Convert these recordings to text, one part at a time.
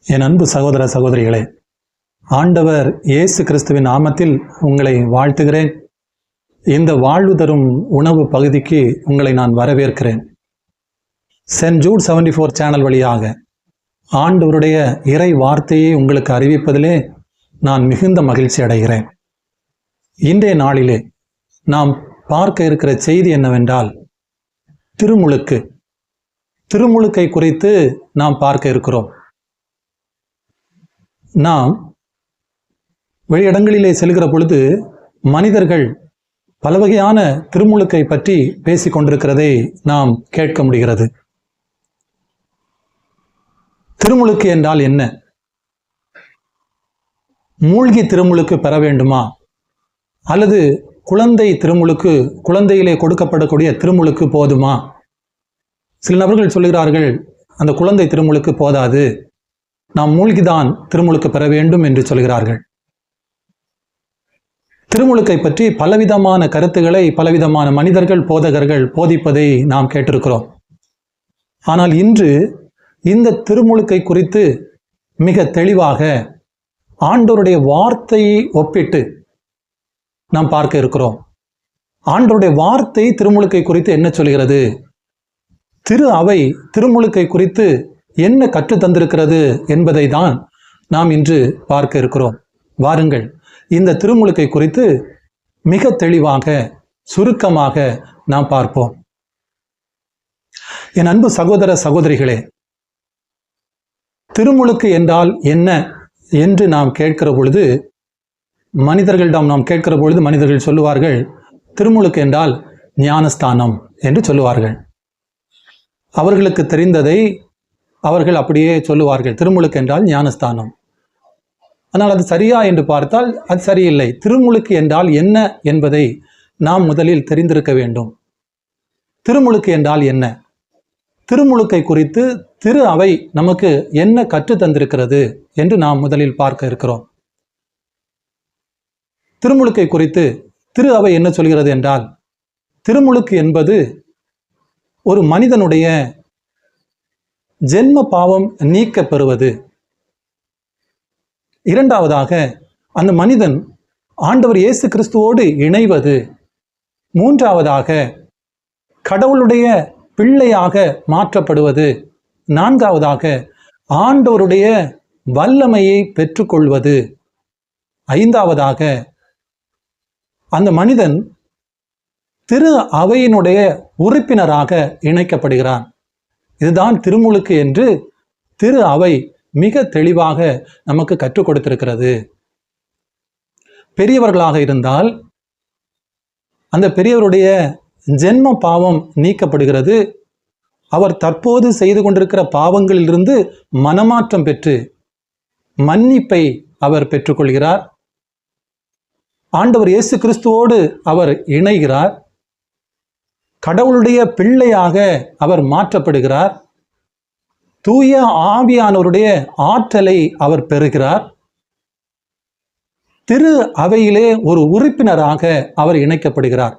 என் அன்பு சகோதர சகோதரிகளே, ஆண்டவர் இயேசு கிறிஸ்துவின் நாமத்தில் உங்களை வாழ்த்துகிறேன். இந்த வாழ்வு தரும் உணவு பகுதிக்கு உங்களை நான் வரவேற்கிறேன். சென்ட் ஜூட் 74 சேனல் வழியாக ஆண்டவருடைய இறை வார்த்தையை உங்களுக்கு அறிவிப்பதிலே நான் மிகுந்த மகிழ்ச்சி அடைகிறேன். இன்றைய நாளிலே நாம் பார்க்க இருக்கிற செய்தி என்னவென்றால், திருமுழுக்கை குறித்து நாம் பார்க்க இருக்கிறோம். நாம் வெளியிடங்களிலே செல்கிற பொழுது மனிதர்கள் பல வகையான திருமுழுக்கை பற்றி பேசிக் கொண்டிருக்கிறதை நாம் கேட்க முடிகிறது. திருமுழுக்கு என்றால் என்ன? மூழ்கி திருமுழுக்கு பெற வேண்டுமா, அல்லது குழந்தை திருமுழுக்கு, குழந்தையிலே கொடுக்கப்படக்கூடிய திருமுழுக்கு போதுமா? சில நபர்கள் சொல்கிறார்கள், அந்த குழந்தை திருமுழுக்கு போதாது, நாம் மூழ்கிதான் திருமுழுக்கு பெற வேண்டும் என்று சொல்கிறார்கள். திருமுழுக்கை பற்றி பலவிதமான கருத்துக்களை பலவிதமான மனிதர்கள், போதகர்கள் போதிப்பதை நாம் கேட்டிருக்கிறோம். ஆனால் இன்று இந்த திருமுழுக்கை குறித்து மிக தெளிவாக ஆண்டவருடைய வார்த்தையை ஒப்பிட்டு நாம் பார்க்க இருக்கிறோம். ஆண்டவருடைய வார்த்தை திருமுழுக்கை குறித்து என்ன சொல்கிறது? திரு அவை திருமுழுக்கை குறித்து என்ன கற்றுத் தந்திருக்கிறது என்பதை தான் நாம் இன்று பார்க்க இருக்கிறோம். வாருங்கள், இந்த திருமுழுக்கை குறித்து மிக தெளிவாக சுருக்கமாக நாம் பார்ப்போம். என் அன்பு சகோதர சகோதரிகளே, திருமுழுக்கு என்றால் என்ன என்று நாம் கேட்கிற பொழுது, மனிதர்களிடம் நாம் கேட்கிற பொழுது மனிதர்கள் சொல்லுவார்கள், திருமுழுக்கு என்றால் ஞானஸ்தானம் என்று சொல்லுவார்கள். அவர்களுக்கு தெரிந்ததை அவர்கள் அப்படியே சொல்லுவார்கள், திருமுழுக்கு என்றால் ஞானஸ்தானம். ஆனால் அது சரியா என்று பார்த்தால் அது சரியில்லை. திருமுழுக்கு என்றால் என்ன என்பதை நாம் முதலில் தெரிந்திருக்க வேண்டும். திருமுழுக்கு என்றால் என்ன? திருமுழுக்கை குறித்து திரு அவை நமக்கு என்ன கற்றுத் தந்திருக்கிறது என்று நாம் முதலில் பார்க்க இருக்கிறோம். திருமுழுக்கை குறித்து திரு அவை என்ன சொல்கிறது என்றால், திருமுழுக்கு என்பது ஒரு மனிதனுடைய ஜென்ம பாவம் நீக்க பெறுவது. இரண்டாவதாக, அந்த மனிதன் ஆண்டவர் இயேசு கிறிஸ்துவோடு இணைவது. மூன்றாவதாக, கடவுளுடைய பிள்ளையாக மாற்றப்படுவது. நான்காவதாக, ஆண்டவருடைய வல்லமையை பெற்றுக்கொள்வது. ஐந்தாவதாக, அந்த மனிதன் திரு அவையினுடைய உறுப்பினராக இணைக்கப்படுகிறான். இதுதான் திருமுழுக்கு என்று திரு அவை மிக தெளிவாக நமக்கு கற்றுக் கொடுத்திருக்கிறது. பெரியவர்களாக இருந்தால் அந்த பெரியவருடைய ஜென்ம பாவம் நீக்கப்படுகிறது. அவர் தற்போது செய்து கொண்டிருக்கிற பாவங்களிலிருந்து மனமாற்றம் பெற்று மன்னிப்பை அவர் பெற்றுக்கொள்கிறார். ஆண்டவர் இயேசு கிறிஸ்துவோடு அவர் இணைகிறார். கடவுளுடைய பிள்ளையாக அவர் மாற்றப்படுகிறார். தூய ஆவியானவருடைய ஆற்றலை அவர் பெறுகிறார். திரு அவையிலே ஒரு உறுப்பினராக அவர் இணைக்கப்படுகிறார்.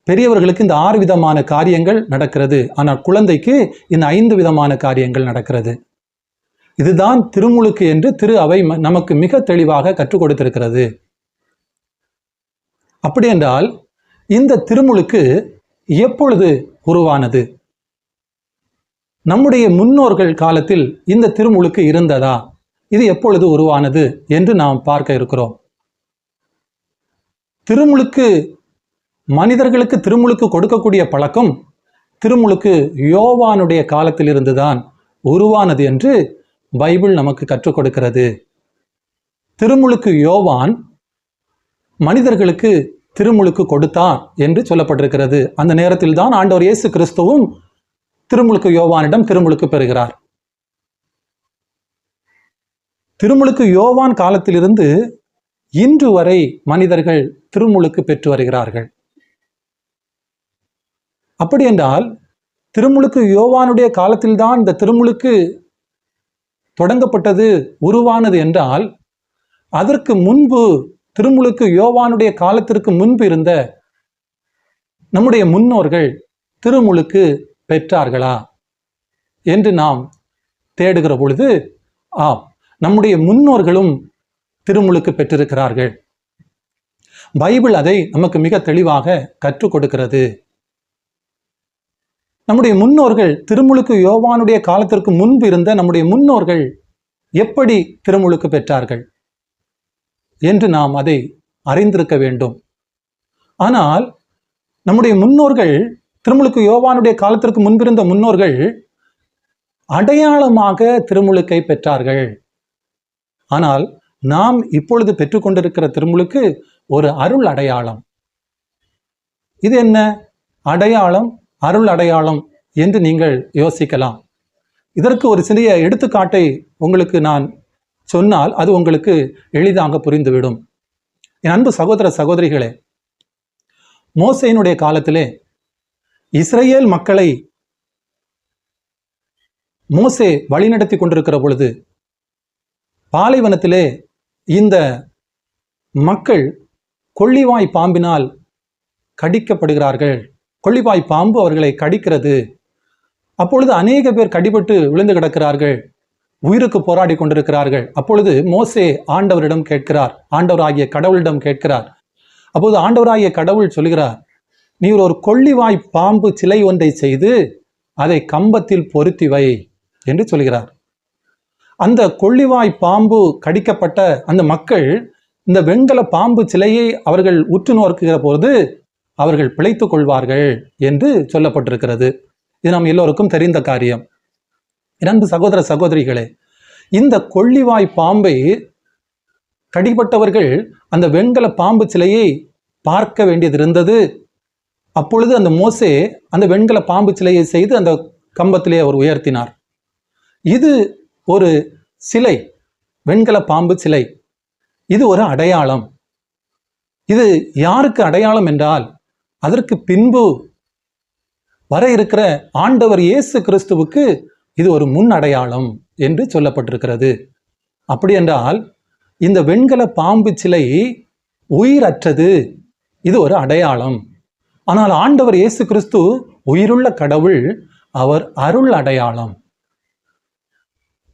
பெரியவர்களுக்கு இந்த 6 விதமான காரியங்கள் நடக்கிறது, ஆனால் குழந்தைக்கு இந்த 5 விதமான காரியங்கள் நடக்கிறது. இதுதான் திருமுழுக்கு என்று திரு அவை நமக்கு மிக தெளிவாக கற்றுக் கொடுத்திருக்கிறது. அப்படி என்றால் இந்த திருமுழுக்கு எப்பொழுது உருவானது? நம்முடைய முன்னோர்கள் காலத்தில் இந்த திருமுழுக்கு இருந்ததா? இது எப்பொழுது உருவானது என்று நாம் பார்க்க இருக்கிறோம். திருமுழுக்கு, மனிதர்களுக்கு திருமுழுக்கு கொடுக்கக்கூடிய பழக்கம் திருமுழுக்கு யோவானுடைய காலத்தில் இருந்துதான் உருவானது என்று பைபிள் நமக்கு கற்றுக் கொடுக்கிறது. திருமுழுக்கு யோவான் மனிதர்களுக்கு திருமுழுக்கு கொடுத்தார் என்று சொல்லப்பட்டிருக்கிறது. அந்த நேரத்தில் தான் ஆண்டவர் இயேசு கிறிஸ்துவும் திருமுழுக்கு யோவானிடம் திருமுழுக்கு பெறுகிறார். திருமுழுக்கு யோவான் காலத்திலிருந்து இன்று வரை மனிதர்கள் திருமுழுக்கு பெற்று வருகிறார்கள். அப்படி என்றால் திருமுழுக்கு யோவானுடைய காலத்தில்தான் இந்த திருமுழுக்கு தொடங்கப்பட்டது, உருவானது என்றால், அதற்கு முன்பு திருமுழுக்கு யோவானுடைய காலத்திற்கு முன்பு இருந்த நம்முடைய முன்னோர்கள் திருமுழுக்கு பெற்றார்களா என்று நாம் தேடுகிற பொழுது ஆம், நம்முடைய முன்னோர்களும் திருமுழுக்கு பெற்றிருக்கிறார்கள். பைபிள் அதை நமக்கு மிக தெளிவாக கற்றுக் கொடுக்கிறது. நம்முடைய முன்னோர்கள், திருமுழுக்கு யோவானுடைய காலத்திற்கு முன்பு இருந்த நம்முடைய முன்னோர்கள் எப்படி திருமுழுக்கு பெற்றார்கள் என்று நாம் அதை அறிந்திருக்க வேண்டும். ஆனால் நம்முடைய முன்னோர்கள், திருமுழுக்கு யோவானுடைய காலத்திற்கு முன்பிருந்த முன்னோர்கள் அடையாளமாக திருமுழுக்கை பெற்றார்கள். ஆனால் நாம் இப்பொழுது பெற்றுக்கொண்டிருக்கிற திருமுழுக்கு ஒரு அருள் அடையாளம். இது என்ன அடையாளம், அருள் அடையாளம் என்று நீங்கள் யோசிக்கலாம். இதற்கு ஒரு சிறிய எடுத்துக்காட்டை உங்களுக்கு நான் சொன்னால் அது உங்களுக்கு எளிதாக புரிந்துவிடும். என் அன்பு சகோதர சகோதரிகளே, மோசேயினுடைய காலத்திலே இஸ்ரேல் மக்களை மோசே வழிநடத்தி கொண்டிருக்கிற பொழுது பாலைவனத்திலே இந்த மக்கள் கொள்ளிவாய் பாம்பினால் கடிக்கப்படுகிறார்கள். கொள்ளிவாய் பாம்பு அவர்களை கடிக்கிறது. அப்பொழுது அநேக பேர் கடிபட்டு விழுந்து கிடக்கிறார்கள், உயிருக்கு போராடி கொண்டிருக்கிறார்கள். அப்பொழுது மோசே ஆண்டவரிடம் கேட்கிறார், ஆண்டவராகிய கடவுளிடம் கேட்கிறார். அப்போது ஆண்டவராகிய கடவுள் சொல்கிறார், நீர் ஒரு கொள்ளிவாய் பாம்பு சிலை ஒன்றை செய்து அதை கம்பத்தில் பொருத்தி வை என்று சொல்கிறார். அந்த கொள்ளிவாய் பாம்பு கடிக்கப்பட்ட அந்த மக்கள் இந்த வெண்கல பாம்பு சிலையை அவர்கள் உற்று நோக்குகிற போது அவர்கள் பிழைத்துக் கொள்வார்கள் என்று சொல்லப்பட்டிருக்கிறது. இது நாம் எல்லோருக்கும் தெரிந்த காரியம். இரண்டு சகோதர சகோதரிகளே, இந்த கொள்ளிவாய் பாம்பை கடிப்பட்டவர்கள் அந்த வெண்கல பாம்பு சிலையை பார்க்க வேண்டியது இருந்தது. அப்பொழுது அந்த மோசே அந்த வெண்கல பாம்பு சிலையை செய்து அந்த கம்பத்திலே அவர் உயர்த்தினார். இது ஒரு சிலை, வெண்கல பாம்பு சிலை. இது ஒரு அடையாளம். இது யாருக்கு அடையாளம் என்றால் அதற்கு பின்பு வர இருக்கிற ஆண்டவர் இயேசு கிறிஸ்துவுக்கு இது ஒரு முன் அடையாளம் என்று சொல்லப்பட்டிருக்கிறது. அப்படி என்றால் இந்த வெண்கல பாம்பு சிலை உயிரற்றது, இது ஒரு அடையாளம். ஆனால் ஆண்டவர் இயேசு கிறிஸ்து உயிருள்ள கடவுள், அவர் அருள் அடையாளம்.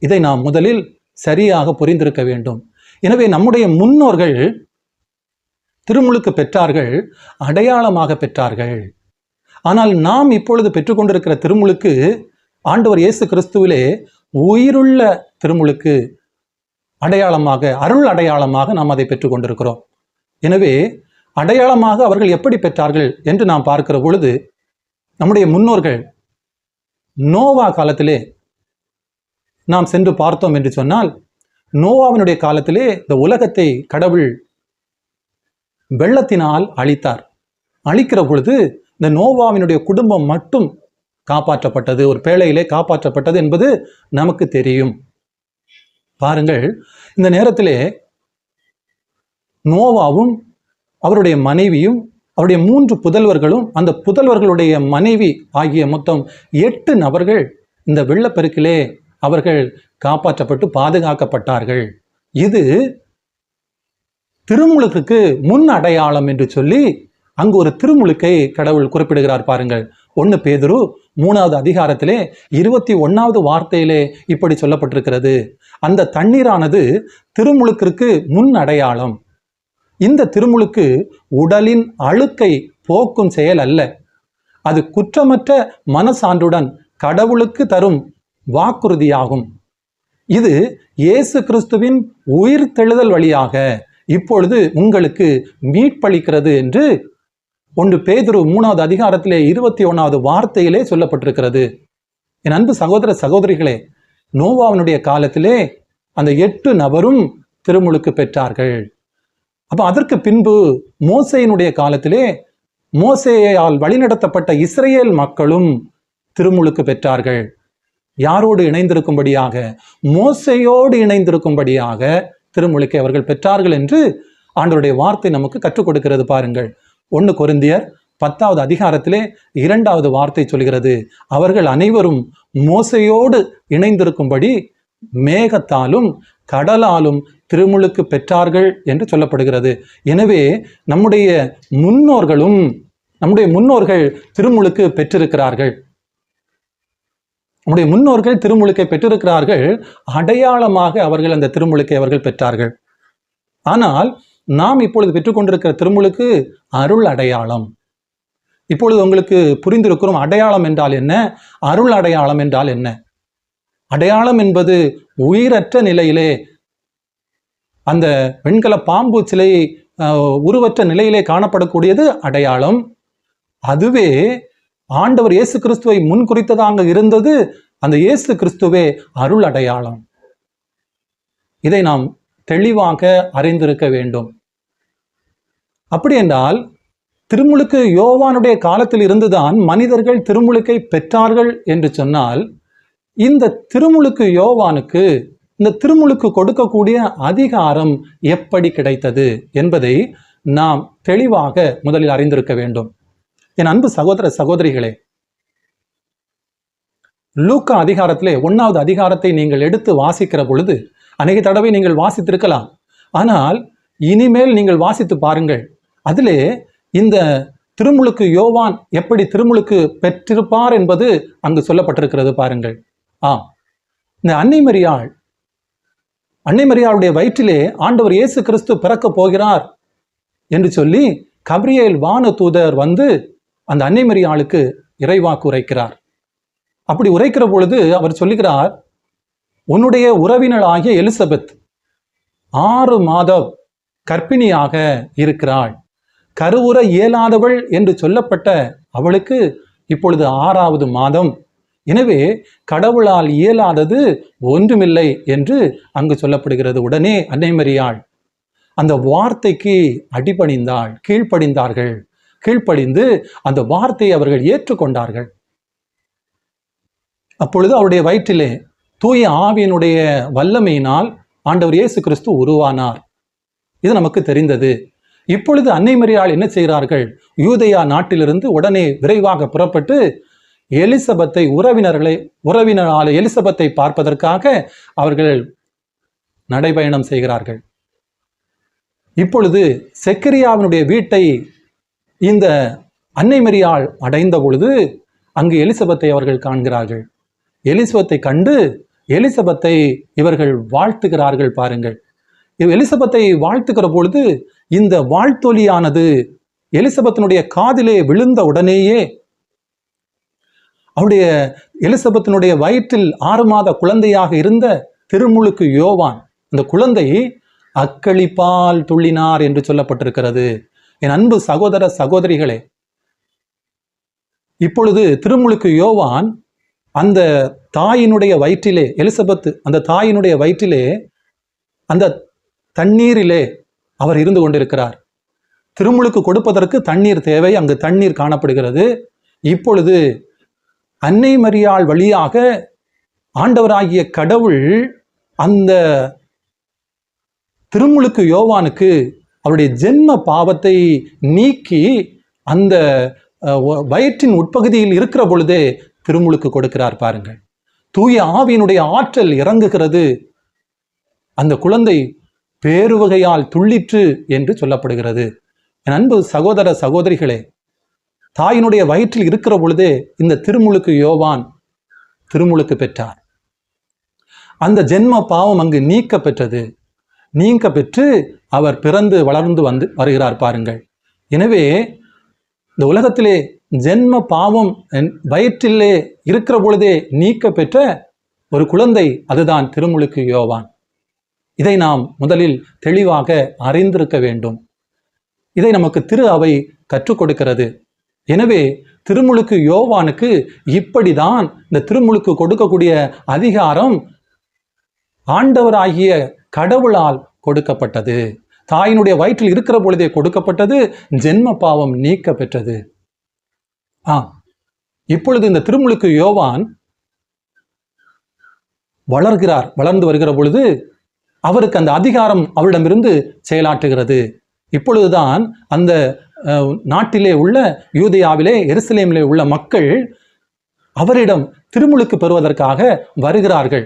இதை நாம் முதலில் சரியாக புரிந்திருக்க வேண்டும். எனவே நம்முடைய முன்னோர்கள் திருமுழுக்கு பெற்றார்கள், அடையாளமாக பெற்றார்கள். ஆனால் நாம் இப்பொழுது பெற்றுக்கொண்டிருக்கிற திருமுழுக்கு ஆண்டவர் இயேசு கிறிஸ்துவிலே உயிருள்ள திருமுழுக்கு அடையாளமாக, அருள் அடையாளமாக நாம் அதை பெற்றுக்கொண்டிருக்கிறோம். எனவே அடையாளமாக அவர்கள் எப்படி பெற்றார்கள் என்று நாம் பார்க்கிற பொழுது, நம்முடைய முன்னோர்கள் நோவா காலத்திலே நாம் சென்று பார்த்தோம் என்று சொன்னால், நோவாவினுடைய காலத்திலே இந்த உலகத்தை கடவுள் வெள்ளத்தினால் அழித்தார். அழிக்கிற பொழுது இந்த நோவாவினுடைய குடும்பம் மட்டும் காப்பாற்றப்பட்டது, ஒரு பேழையிலே காப்பாற்றப்பட்டது என்பது நமக்கு தெரியும். பாருங்கள், இந்த நேரத்திலே நோவாவும் அவருடைய மனைவியும் அவருடைய 3 புதல்வர்களும் அந்த புதல்வர்களுடைய மனைவி ஆகிய மொத்தம் 8 நபர்கள் இந்த வெள்ளப்பெருக்கிலே அவர்கள் காப்பாற்றப்பட்டு பாதுகாக்கப்பட்டார்கள். இது திருமுழுக்கு முன் அடையாளம் என்று சொல்லி அங்கு ஒரு திருமுழுக்கை கடவுள் குறிப்பிடுகிறார். பாருங்கள், 1 பேதுரு 3வது அதிகாரத்திலே 21வது வார்த்தையிலே இப்படி சொல்லப்பட்டிருக்கிறது, அந்த தண்ணீரானது திருமுழுக்கிற்கு முன் அடையாளம். இந்த திருமுழுக்கு உடலின் அழுக்கை போக்கும் செயல் அல்ல, அது குற்றமற்ற மனசான்றுடன் கடவுளுக்கு தரும் வாக்குறுதியாகும். இது இயேசு கிறிஸ்துவின் உயிர் தெழுதல் வழியாக இப்பொழுது உங்களுக்கு மீட்பளிக்கிறது என்று 1 பேதுரு 3வது அதிகாரத்திலே 21வது வார்த்தையிலே சொல்லப்பட்டிருக்கிறது. என் அன்பு சகோதர சகோதரிகளே, நோவாவினுடைய காலத்திலே அந்த 8 நபரும் திருமுழுக்கு பெற்றார்கள். அப்ப அதற்கு பின்பு மோசேயினுடைய காலத்திலே மோசேயால் வழிநடத்தப்பட்ட இஸ்ரேல் மக்களும் திருமுழுக்கு பெற்றார்கள். யாரோடு இணைந்திருக்கும்படியாக? மோசேயோடு இணைந்திருக்கும்படியாக திருமுழுக்கை அவர்கள் பெற்றார்கள் என்று ஆண்டவருடைய வார்த்தை நமக்கு கற்றுக் கொடுக்கிறது. பாருங்கள், 1 கொரிந்தியர் 10வது அதிகாரத்திலே 2வது வார்த்தை சொல்கிறது, அவர்கள் அனைவரும் மோசேயோடு இணைந்திருக்கும்படி மேகத்தாலும் கடலாலும் திருமுழுக்கு பெற்றார்கள் என்று சொல்லப்படுகிறது. எனவே நம்முடைய முன்னோர்கள் திருமுழுக்கு பெற்றிருக்கிறார்கள். நம்முடைய முன்னோர்கள் திருமுழுக்கை பெற்றிருக்கிறார்கள், அடையாளமாக அவர்கள் அந்த திருமுழுக்கை அவர்கள் பெற்றார்கள். ஆனால் நாம் இப்பொழுது பெற்றுக்கொண்டிருக்கிற திருமுழுக்கு அருள் அடையாளம். இப்பொழுது உங்களுக்கு புரிந்திருக்கிறோம் அடையாளம் என்றால் என்ன, அருள் அடையாளம் என்றால் என்ன. அடையாளம் என்பது உயிரற்ற நிலையிலே, அந்த வெண்கல பாம்பு சிலை உருவற்ற நிலையிலே காணப்படக்கூடியது அடையாளம். அதுவே ஆண்டவர் இயேசு கிறிஸ்துவை முன் குறித்ததாக இருந்தது. அந்த இயேசு கிறிஸ்துவே அருள் அடையாளம். இதை நாம் தெளிவாக அறிந்திருக்க வேண்டும். அப்படி என்றால் திருமுழுக்கு யோவானுடைய காலத்தில் இருந்துதான் மனிதர்கள் திருமுழுக்கை பெற்றார்கள் என்று சொன்னால், இந்த திருமுழுக்கு யோவானுக்கு இந்த திருமுழுக்கு கொடுக்கக்கூடிய அதிகாரம் எப்படி கிடைத்தது என்பதை நாம் தெளிவாக முதலில் அறிந்திருக்க வேண்டும். என் அன்பு சகோதர சகோதரிகளே, லூக்கா அதிகாரத்திலே 1வது அதிகாரத்தை நீங்கள் எடுத்து வாசிக்கிற பொழுது அநேக தடவை நீங்கள் வாசித்திருக்கலாம். ஆனால் இனிமேல் நீங்கள் வாசித்து பாருங்கள். அதிலே இந்த திருமுழுக்கு யோவான் எப்படி திருமுழுக்கு பெற்றிருப்பார் என்பது அங்கு சொல்லப்பட்டிருக்கிறது பாருங்கள். இந்த அன்னை மரியாளுடைய வயிற்றிலே ஆண்டவர் இயேசு கிறிஸ்து பிறக்க போகிறார் என்று சொல்லி கபிரியேல் வான தூதர் வந்து அந்த அன்னை மரியாளுக்கு இறைவாக்கு உரைக்கிறார். அப்படி உரைக்கிற பொழுது அவர் சொல்லுகிறார், உன்னுடைய உறவினளாகிய எலிசபெத் 6 மாதம் கர்ப்பிணியாக இருக்கிறாள். கருவுற இயலாதவள் என்று சொல்லப்பட்ட அவளுக்கு இப்பொழுது 6வது மாதம். எனவே கடவுளால் இயலாதது ஒன்றுமில்லை என்று அங்கு சொல்லப்படுகிறது. உடனே அன்னை மரியாள் அந்த வார்த்தைக்கு அடிபணிந்தாள், கீழ்ப்படிந்து அந்த வார்த்தையை அவர்கள் ஏற்றுக்கொண்டார்கள். அப்பொழுது அவருடைய வயிற்றிலே தூய ஆவியினுடைய வல்லமையினால் ஆண்டவர் இயேசு கிறிஸ்து உருவானார். இது நமக்கு தெரிந்தது. இப்பொழுது அன்னை மரியாள் என்ன செய்கிறார்கள், யூதேயா நாட்டிலிருந்து உடனே விரைவாக புறப்பட்டு எலிசபெத்தை உறவினரால் எலிசபெத்தை பார்ப்பதற்காக அவர்கள் நடைபயணம் செய்கிறார்கள். இப்பொழுது செக்கரியாவினுடைய வீட்டை இந்த அன்னை மரியாள் அடைந்த பொழுது அங்கு எலிசபெத்தை அவர்கள் காண்கிறார்கள். எலிசபெத்தை கண்டு எலிசபெத்தை இவர்கள் வாழ்த்துகிறார்கள். பாருங்கள், எலிசபெத்தை வாழ்த்துகிற பொழுது இந்த வாழ்த்தொலியானது எலிசபெத்தினுடைய காதிலே விழுந்த உடனேயே அவருடைய எலிசபெத்தினுடைய வயிற்றில் 6 மாத குழந்தையாக இருந்த திருமுழுக்கு யோவான், அந்த குழந்தை அக்களிப்பால் துள்ளினார் என்று சொல்லப்பட்டிருக்கிறது. என் அன்பு சகோதர சகோதரிகளே, இப்பொழுது திருமுழுக்கு யோவான் அந்த தாயினுடைய வயிற்றிலே, எலிசபெத் அந்த தாயினுடைய வயிற்றிலே அந்த தண்ணீரிலே அவர் இருந்து கொண்டிருக்கிறார். திருமுழுக்கு கொடுப்பதற்கு தண்ணீர் தேவை, அங்கு தண்ணீர் காணப்படுகிறது. இப்பொழுது அன்னை மரியாள் வழியாக ஆண்டவராகிய கடவுள் அந்த திருமுழுக்கு யோவானுக்கு அவருடைய ஜென்ம பாவத்தை நீக்கி அந்த வயிற்றின் உட்பகுதியில் இருக்கிற பொழுதே திருமுழுக்கு கொடுக்கிறார். பாருங்கள், தூய ஆவியினுடைய ஆற்றல் இறங்குகிறது. அந்த குழந்தை பேருவகையால் துள்ளிற்று என்று சொல்லப்படுகிறது. என் அன்பு சகோதர சகோதரிகளே, தாயினுடைய வயிற்றில் இருக்கிற பொழுதே இந்த திருமுழுக்கு யோவான் திருமுழுக்கு பெற்றார். அந்த ஜென்ம பாவம் அங்கு நீக்க பெற்று அவர் பிறந்து வளர்ந்து வருகிறார். பாருங்கள், எனவே இந்த உலகத்திலே ஜென்ம பாவம் வயிற்றிலே இருக்கிற பொழுதே நீக்க பெற்ற ஒரு குழந்தை, அதுதான் திருமுழுக்கு யோவான். இதை நாம் முதலில் தெளிவாக அறிந்திருக்க வேண்டும். இதை நமக்கு திரு அவை கற்றுக் கொடுக்கிறது. எனவே திருமுழுக்கு யோவானுக்கு இப்படிதான் இந்த திருமுழுக்கு கொடுக்கக்கூடிய அதிகாரம் ஆண்டவராகிய கடவுளால் கொடுக்கப்பட்டது. தாயினுடைய வயிற்றில் இருக்கிற பொழுதே கொடுக்கப்பட்டது. ஜென்ம பாவம் நீக்க பெற்றது. இப்பொழுது இந்த திருமுழுக்கு யோவான் வளர்ந்து வருகிற பொழுது அவருக்கு அந்த அதிகாரம் அவரிடமிருந்து செயலாற்றுகிறது. இப்பொழுதுதான் அந்த நாட்டிலே உள்ள யூதேயாவிலே எருசலேமிலே உள்ள மக்கள் அவரிடம் திருமுழுக்கு பெறுவதற்காக வருகிறார்கள்.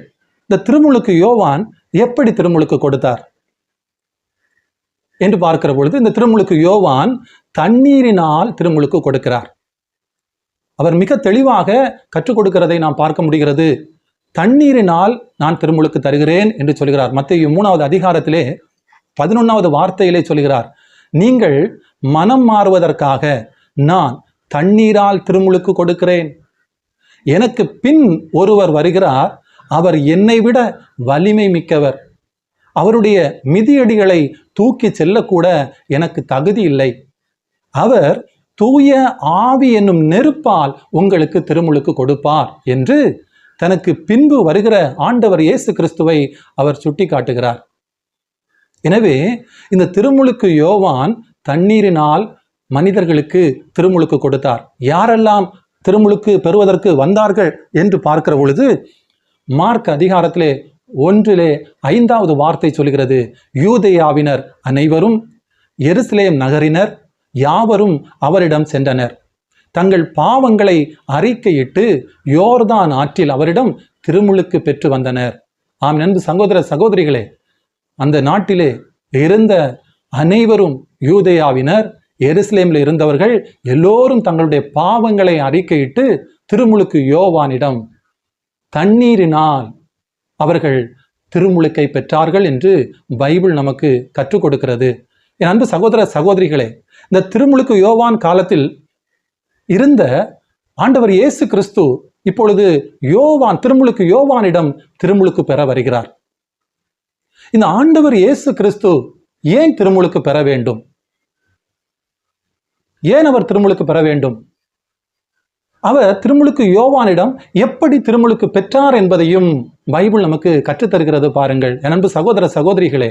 இந்த திருமுழுக்கு யோவான் எப்படி திருமுழுக்கு கொடுத்தார் என்று பார்க்கிற பொழுது இந்த திருமுழுக்கு யோவான் தண்ணீரினால் திருமுழுக்கு கொடுக்கிறார். அவர் மிக தெளிவாக கற்றுக் கொடுக்கிறதை நாம் பார்க்க முடிகிறது. தண்ணீரினால் நான் திருமுழுக்கு தருகிறேன் என்று சொல்கிறார். மத்தேயு 3வது அதிகாரத்திலே 11வது வார்த்தையிலே சொல்கிறார், நீங்கள் மனம் மாறுவதற்காக நான் தண்ணீரால் திருமுழுக்கு கொடுக்கிறேன். எனக்கு பின் ஒருவர் வருகிறார், அவர் என்னை விட வலிமை மிக்கவர். அவருடைய மிதியடிகளை தூக்கி செல்லக்கூட எனக்கு தகுதி இல்லை. அவர் தூய ஆவி என்னும் நெருப்பால் உங்களுக்கு திருமுழுக்கு கொடுப்பார் என்று தனக்கு பின்பு வருகிற ஆண்டவர் இயேசு கிறிஸ்துவை அவர் சுட்டி காட்டுகிறார். எனவே இந்த திருமுழுக்கு யோவான் தண்ணீரினால் மனிதர்களுக்கு திருமுழுக்கு கொடுத்தார். யாரெல்லாம் திருமுழுக்கு பெறுவதற்கு வந்தார்கள் என்று பார்க்கிற பொழுது மார்க் அதிகாரத்திலே 1:5 வார்த்தை சொல்கிறது, யூதேயாவினர் அனைவரும் எருசலேம் நகரினர் யாவரும் அவரிடம் சென்றனர். தங்கள் பாவங்களை அறிக்கையிட்டு யோர்தான் ஆற்றில் அவரிடம் திருமுழுக்கு பெற்று வந்தனர். ஆம் நண்பு சகோதர சகோதரிகளே, அந்த நாட்டிலே இருந்த அனைவரும், யூதேயாவினர், எருசலேமில் இருந்தவர்கள் எல்லோரும் தங்களுடைய பாவங்களை அறிக்கையிட்டு திருமுழுக்கு யோவானிடம் தண்ணீரினால் அவர்கள் திருமுழுக்கை பெற்றார்கள் என்று பைபிள் நமக்கு கற்றுக் கொடுக்கிறது. என் அன்பு சகோதர சகோதரிகளே, இந்த திருமுழுக்கு யோவான் காலத்தில் இருந்த ஆண்டவர் இயேசு கிறிஸ்து இப்பொழுது திருமுழுக்கு யோவானிடம் திருமுழுக்கு பெற வருகிறார். இந்த ஆண்டவர் இயேசு கிறிஸ்து ஏன் திருமுழுக்கு பெற வேண்டும்? ஏன் அவர் திருமுழுக்கு பெற வேண்டும்? அவர் திருமுழுக்கு யோவானிடம் எப்படி திருமுழுக்கு பெற்றார் என்பதையும் பைபிள் நமக்கு கற்றுத்தருகிறது பாருங்கள். என் அன்பு சகோதர சகோதரிகளே,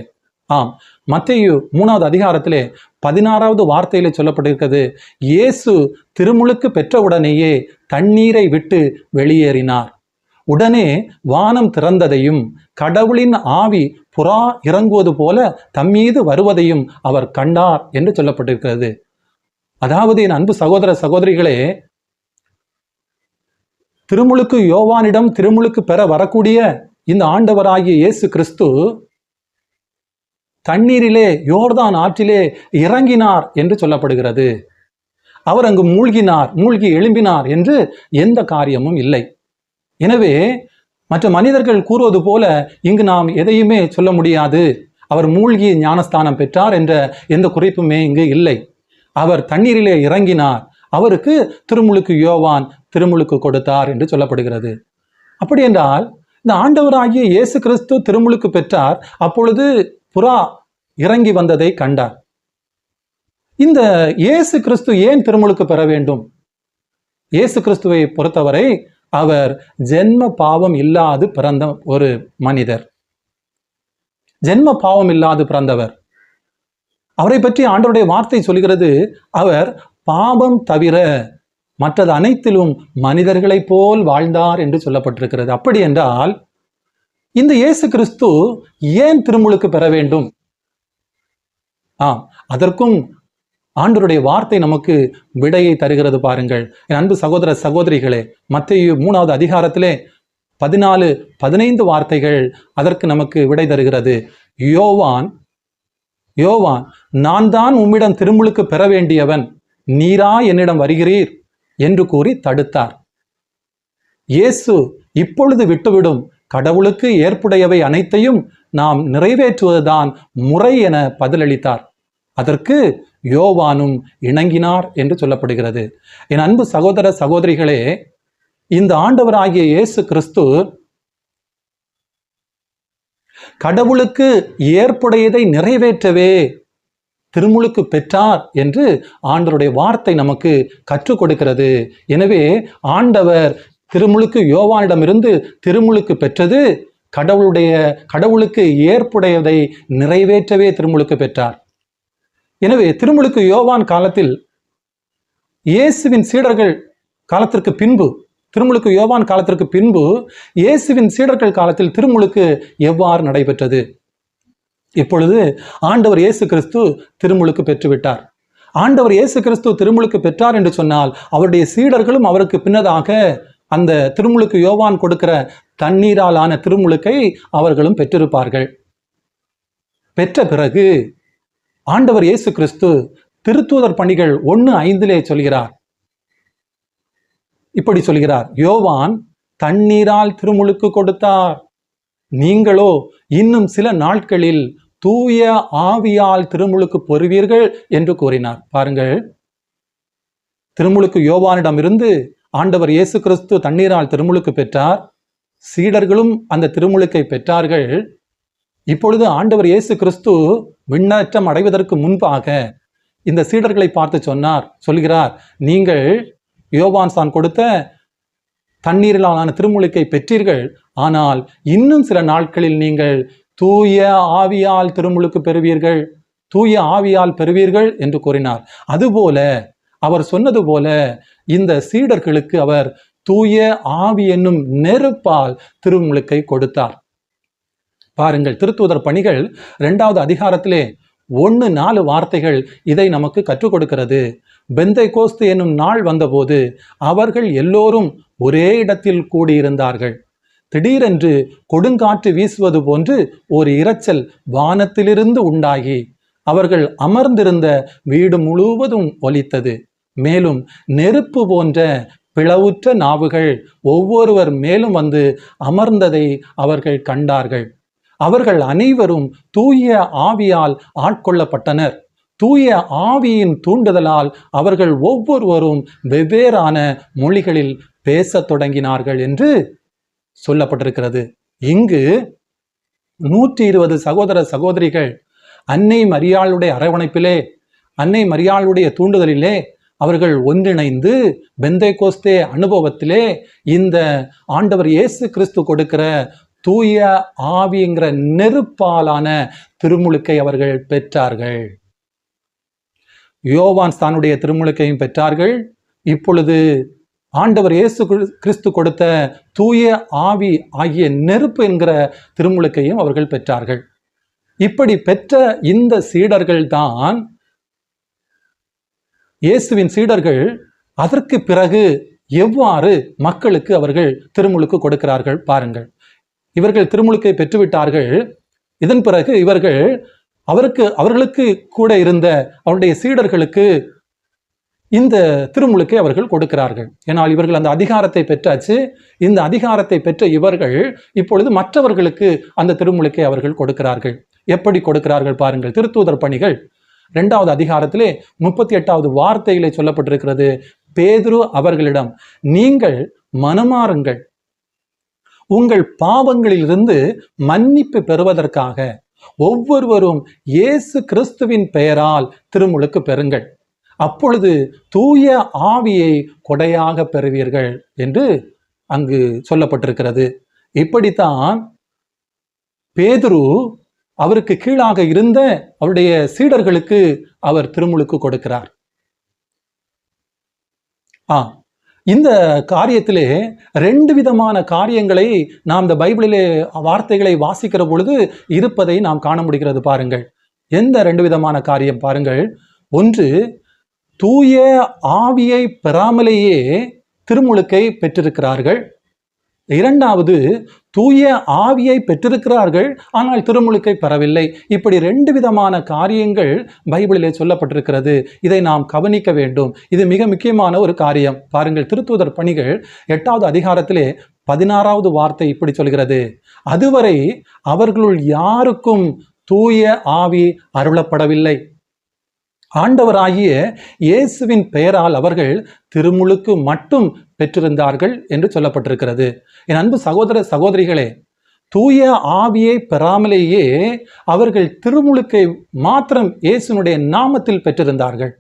ஆம், மத்தேயு 3வது அதிகாரத்திலே 16வது வார்த்தையிலே சொல்லப்பட்டிருக்கிறது, இயேசு திருமுழுக்கு பெற்றவுடனேயே தண்ணீரை விட்டு வெளியேறினார். உடனே வானம் திறந்ததையும் கடவுளின் ஆவி புறா இறங்குவது போல தம்மீது வருவதையும் அவர் கண்டார் என்று சொல்லப்பட்டிருக்கிறது. அதாவது என் அன்பு சகோதர சகோதரிகளே, திருமுழுக்கு யோவானிடம் திருமுழுக்கு பெற வரக்கூடிய இந்த ஆண்டவராகிய இயேசு கிறிஸ்து தண்ணீரிலே யோர்தான் ஆற்றிலே இறங்கினார் என்று சொல்லப்படுகிறது. அவர் அங்கு மூழ்கி எழும்பினார் என்று எந்த காரியமும் இல்லை. எனவே மற்ற மனிதர்கள் கூறுவது போல இங்கு நாம் எதையுமே சொல்ல முடியாது. அவர் மூழ்கி ஞானஸ்தானம் பெற்றார் என்ற எந்த குறிப்புமே இங்கு இல்லை. அவர் தண்ணீரிலே இறங்கினார், அவருக்கு திருமுழுக்கு யோவான் திருமுழுக்கு கொடுத்தார் என்று சொல்லப்படுகிறது. அப்படி என்றால் இந்த ஆண்டவராகிய இயேசு கிறிஸ்து திருமுழுக்கு பெற்றார், அப்பொழுது புறா இறங்கி வந்ததை கண்டார். இந்த இயேசு கிறிஸ்து ஏன் திருமுழுக்கு பெற வேண்டும்? இயேசு கிறிஸ்துவை பொறுத்தவரை அவர் ஜென்ம பாவம் இல்லாது பிறந்த ஒரு மனிதர், ஜென்ம பாவம் இல்லாது பிறந்தவர். அவரை பற்றி ஆண்டவருடைய வார்த்தை சொல்கிறது, அவர் பாவம் தவிர மற்றது அனைத்திலும் மனிதர்களைப் போல் வாழ்ந்தார் என்று சொல்லப்பட்டிருக்கிறது. அப்படி என்றால் இந்த இயேசு கிறிஸ்து ஏன் திருமுழுக்கு பெற வேண்டும்? அதற்கும் ஆண்டவருடைய வார்த்தை நமக்கு விடையை தருகிறது பாருங்கள். என் அன்பு சகோதர சகோதரிகளே, மத்தேயு 3வது அதிகாரத்திலே 14-15 வார்த்தைகள் அதற்கு நமக்கு விடை தருகிறது. யோவான் நான் தான் உம்மிடம் திருமுழுக்கு பெற வேண்டியவன், நீரா என்னிடம் வருகிறீர் என்று கூறி தடுத்தார். இயேசு இப்பொழுது விட்டுவிடும், கடவுளுக்கு ஏற்புடையவை அனைத்தையும் நாம் நிறைவேற்றுவதுதான் முறை என பதிலளித்தார். அதற்கு யோவானும் இணங்கினார் என்று சொல்லப்படுகிறது. என் அன்பு சகோதர சகோதரிகளே, இந்த ஆண்டவராகிய இயேசு கிறிஸ்து கடவுளுக்கு ஏற்புடையதை நிறைவேற்றவே திருமுழுக்கு பெற்றார் என்று ஆண்டவருடைய வார்த்தை நமக்கு கற்றுக் கொடுக்கிறது. எனவே ஆண்டவர் திருமுழுக்கு யோவானிடமிருந்து திருமுழுக்கு பெற்றது கடவுளுக்கு ஏற்புடையதை நிறைவேற்றவே திருமுழுக்கு பெற்றார். எனவே திருமுழுக்கு யோவான் காலத்தில் இயேசுவின் சீடர்கள் காலத்திற்கு பின்பு, திருமுழுக்கு யோவான் காலத்திற்கு பின்பு இயேசுவின் சீடர்கள் காலத்தில் திருமுழுக்கு எவ்வாறு நடைபெற்றது? இப்பொழுது ஆண்டவர் இயேசு கிறிஸ்து திருமுழுக்கு பெற்றுவிட்டார். ஆண்டவர் இயேசு கிறிஸ்து திருமுழுக்கு பெற்றார் என்று சொன்னால் அவருடைய சீடர்களும் அவருக்கு பின்னதாக அந்த திருமுழுக்கு யோவான் கொடுக்கிற தண்ணீரால் ஆன திருமுழுக்கை அவர்களும் பெற்றிருப்பார்கள். பெற்ற பிறகு ஆண்டவர் இயேசு கிறிஸ்து திருத்தூதர் பணிகள் 1:5 சொல்கிறார், இப்படி சொல்கிறார், யோவான் தண்ணீரால் திருமுழுக்கு கொடுத்தார், நீங்களோ இன்னும் சில நாட்களில் தூய ஆவியால் திருமுழுக்கு பெறுவீர்கள் என்று கூறினார். பாருங்கள், திருமுழுக்கு யோவானிடமிருந்து ஆண்டவர் இயேசு கிறிஸ்து தண்ணீரால் திருமுழுக்கு பெற்றார். சீடர்களும் அந்த திருமுழுக்கை பெற்றார்கள். இப்பொழுது ஆண்டவர் இயேசு கிறிஸ்து விண்ணேற்றம் அடைவதற்கு முன்பாக இந்த சீடர்களை பார்த்து சொல்கிறார், நீங்கள் யோவான் தான் கொடுத்த தண்ணீரிலான திருமுழுக்கை பெற்றீர்கள், ஆனால் இன்னும் சில நாட்களில் நீங்கள் தூய ஆவியால் திருமுழுக்கு பெறுவீர்கள், தூய ஆவியால் பெறுவீர்கள் என்று கூறினார். அதுபோல அவர் சொன்னது போல இந்த சீடர்களுக்கு அவர் தூய ஆவி என்னும் நெருப்பால் திருமுழுக்கை கொடுத்தார். பாருங்கள், திருத்தூதர் பணிகள் 2வது அதிகாரத்திலே 1-4 வார்த்தைகள் இதை நமக்கு கற்றுக் கொடுக்கிறது. பெந்தைகோஸ்து என்னும் நாள் வந்தபோது அவர்கள் எல்லோரும் ஒரே இடத்தில் கூடியிருந்தார்கள். திடீரென்று கொடுங்காற்று வீசுவது போன்று ஒரு இரைச்சல் வானத்திலிருந்து உண்டாகி அவர்கள் அமர்ந்திருந்த வீடு முழுவதும் ஒலித்தது. மேலும் நெருப்பு போன்ற பிளவுற்ற நாவுகள் ஒவ்வொருவர் மேலும் வந்து அமர்ந்ததை அவர்கள் கண்டார்கள். அவர்கள் அனைவரும் தூய ஆவியால் ஆட்கொள்ளப்பட்டனர். தூய ஆவியின் தூண்டுதலால் அவர்கள் ஒவ்வொருவரும் வெவ்வேறான மொழிகளில் பேசத் தொடங்கினார்கள் என்று சொல்லப்பட்டிருக்கிறது. இங்கு 120 சகோதர சகோதரிகள் அன்னை மரியாளுடைய அரவணைப்பிலே, அன்னை மரியாளுடைய தூண்டுதலிலே அவர்கள் ஒன்றிணைந்து பெந்தைகோஸ்தே அனுபவத்திலே இந்த ஆண்டவர் இயேசு கிறிஸ்து கொடுக்கிற தூய ஆவிங்கிற நெருப்பாலான திருமுழுக்கை அவர்கள் பெற்றார்கள். யோவான் தன்னுடைய திருமுழுக்கையும் பெற்றார்கள். இப்பொழுது ஆண்டவர் இயேசு கிறிஸ்து கொடுத்த தூய ஆவி ஆகிய நெருப்பு என்கிற திருமுழுக்கையும் அவர்கள் பெற்றார்கள். இப்படி பெற்ற இந்த சீடர்கள் தான் இயேசுவின் சீடர்கள். அதற்கு பிறகு எவ்வாறு மக்களுக்கு அவர்கள் திருமுழுக்கு கொடுக்கிறார்கள் பாருங்கள். இவர்கள் திருமுழுக்கை பெற்றுவிட்டார்கள். இதன் பிறகு இவர்கள் அவர்களுக்கு கூட இருந்த அவருடைய சீடர்களுக்கு இந்த திருமுழுக்கை அவர்கள் கொடுக்கிறார்கள். ஏனால் இவர்கள் அந்த அதிகாரத்தை பெற்றாச்சு. இந்த அதிகாரத்தை பெற்ற இவர்கள் இப்பொழுது மற்றவர்களுக்கு அந்த திருமுழுக்கை அவர்கள் கொடுக்கிறார்கள். எப்படி கொடுக்கிறார்கள் பாருங்கள். திருத்தூதர் பணிகள் 2வது அதிகாரத்திலே 38வது வார்த்தையிலே சொல்லப்பட்டிருக்கிறது, பேதுரு அவர்களிடம், நீங்கள் மனமாறுங்கள், உங்கள் பாவங்களிலிருந்து மன்னிப்பு பெறுவதற்காக ஒவ்வொருவரும் இயேசு கிறிஸ்துவின் பெயரால் திருமுழுக்கு பெறுங்கள், அப்பொழுது தூய ஆவியை கொடையாக பெறுவீர்கள் என்று அங்கு சொல்லப்பட்டிருக்கிறது. இப்படித்தான் பேதுரு அவருக்கு கீழாக இருந்த அவருடைய சீடர்களுக்கு அவர் திருமுழுக்கு கொடுக்கிறார். இந்த காரியத்திலே 2 விதமான காரியங்களை நாம் இந்த பைபிளிலே வார்த்தைகளை வாசிக்கிற பொழுது இருப்பதை நாம் காண முடிகிறது. பாருங்கள், எந்த 2 விதமான காரியம் பாருங்கள். ஒன்று, தூய ஆவியை பெறாமலேயே திருமுழுக்கை பெற்றிருக்கிறார்கள். 2வது, தூய ஆவியை பெற்றிருக்கிறார்கள் ஆனால் திருமுழுக்கை பெறவில்லை. இப்படி 2 விதமான காரியங்கள் பைபிளிலே சொல்லப்பட்டிருக்கிறது. இதை நாம் கவனிக்க வேண்டும். இது மிக முக்கியமான ஒரு காரியம். பாருங்கள், திருத்தூதர் பணிகள் 8வது அதிகாரத்திலே 16வது வார்த்தை இப்படி சொல்கிறது, அதுவரை அவர்களுள் யாருக்கும் தூய ஆவி அருளப்படவில்லை. ஆண்டவராகிய இயேசுவின் பெயரால் அவர்கள் திருமுழுக்கு மட்டும் பெற்றிருந்தார்கள் என்று சொல்லப்பட்டிருக்கிறது. என் அன்பு சகோதர சகோதரிகளே, தூய ஆவியை பெறாமலேயே அவர்கள் திருமுழுக்கை மாத்திரம் இயேசுனுடைய நாமத்தில் பெற்றிருந்தார்கள்.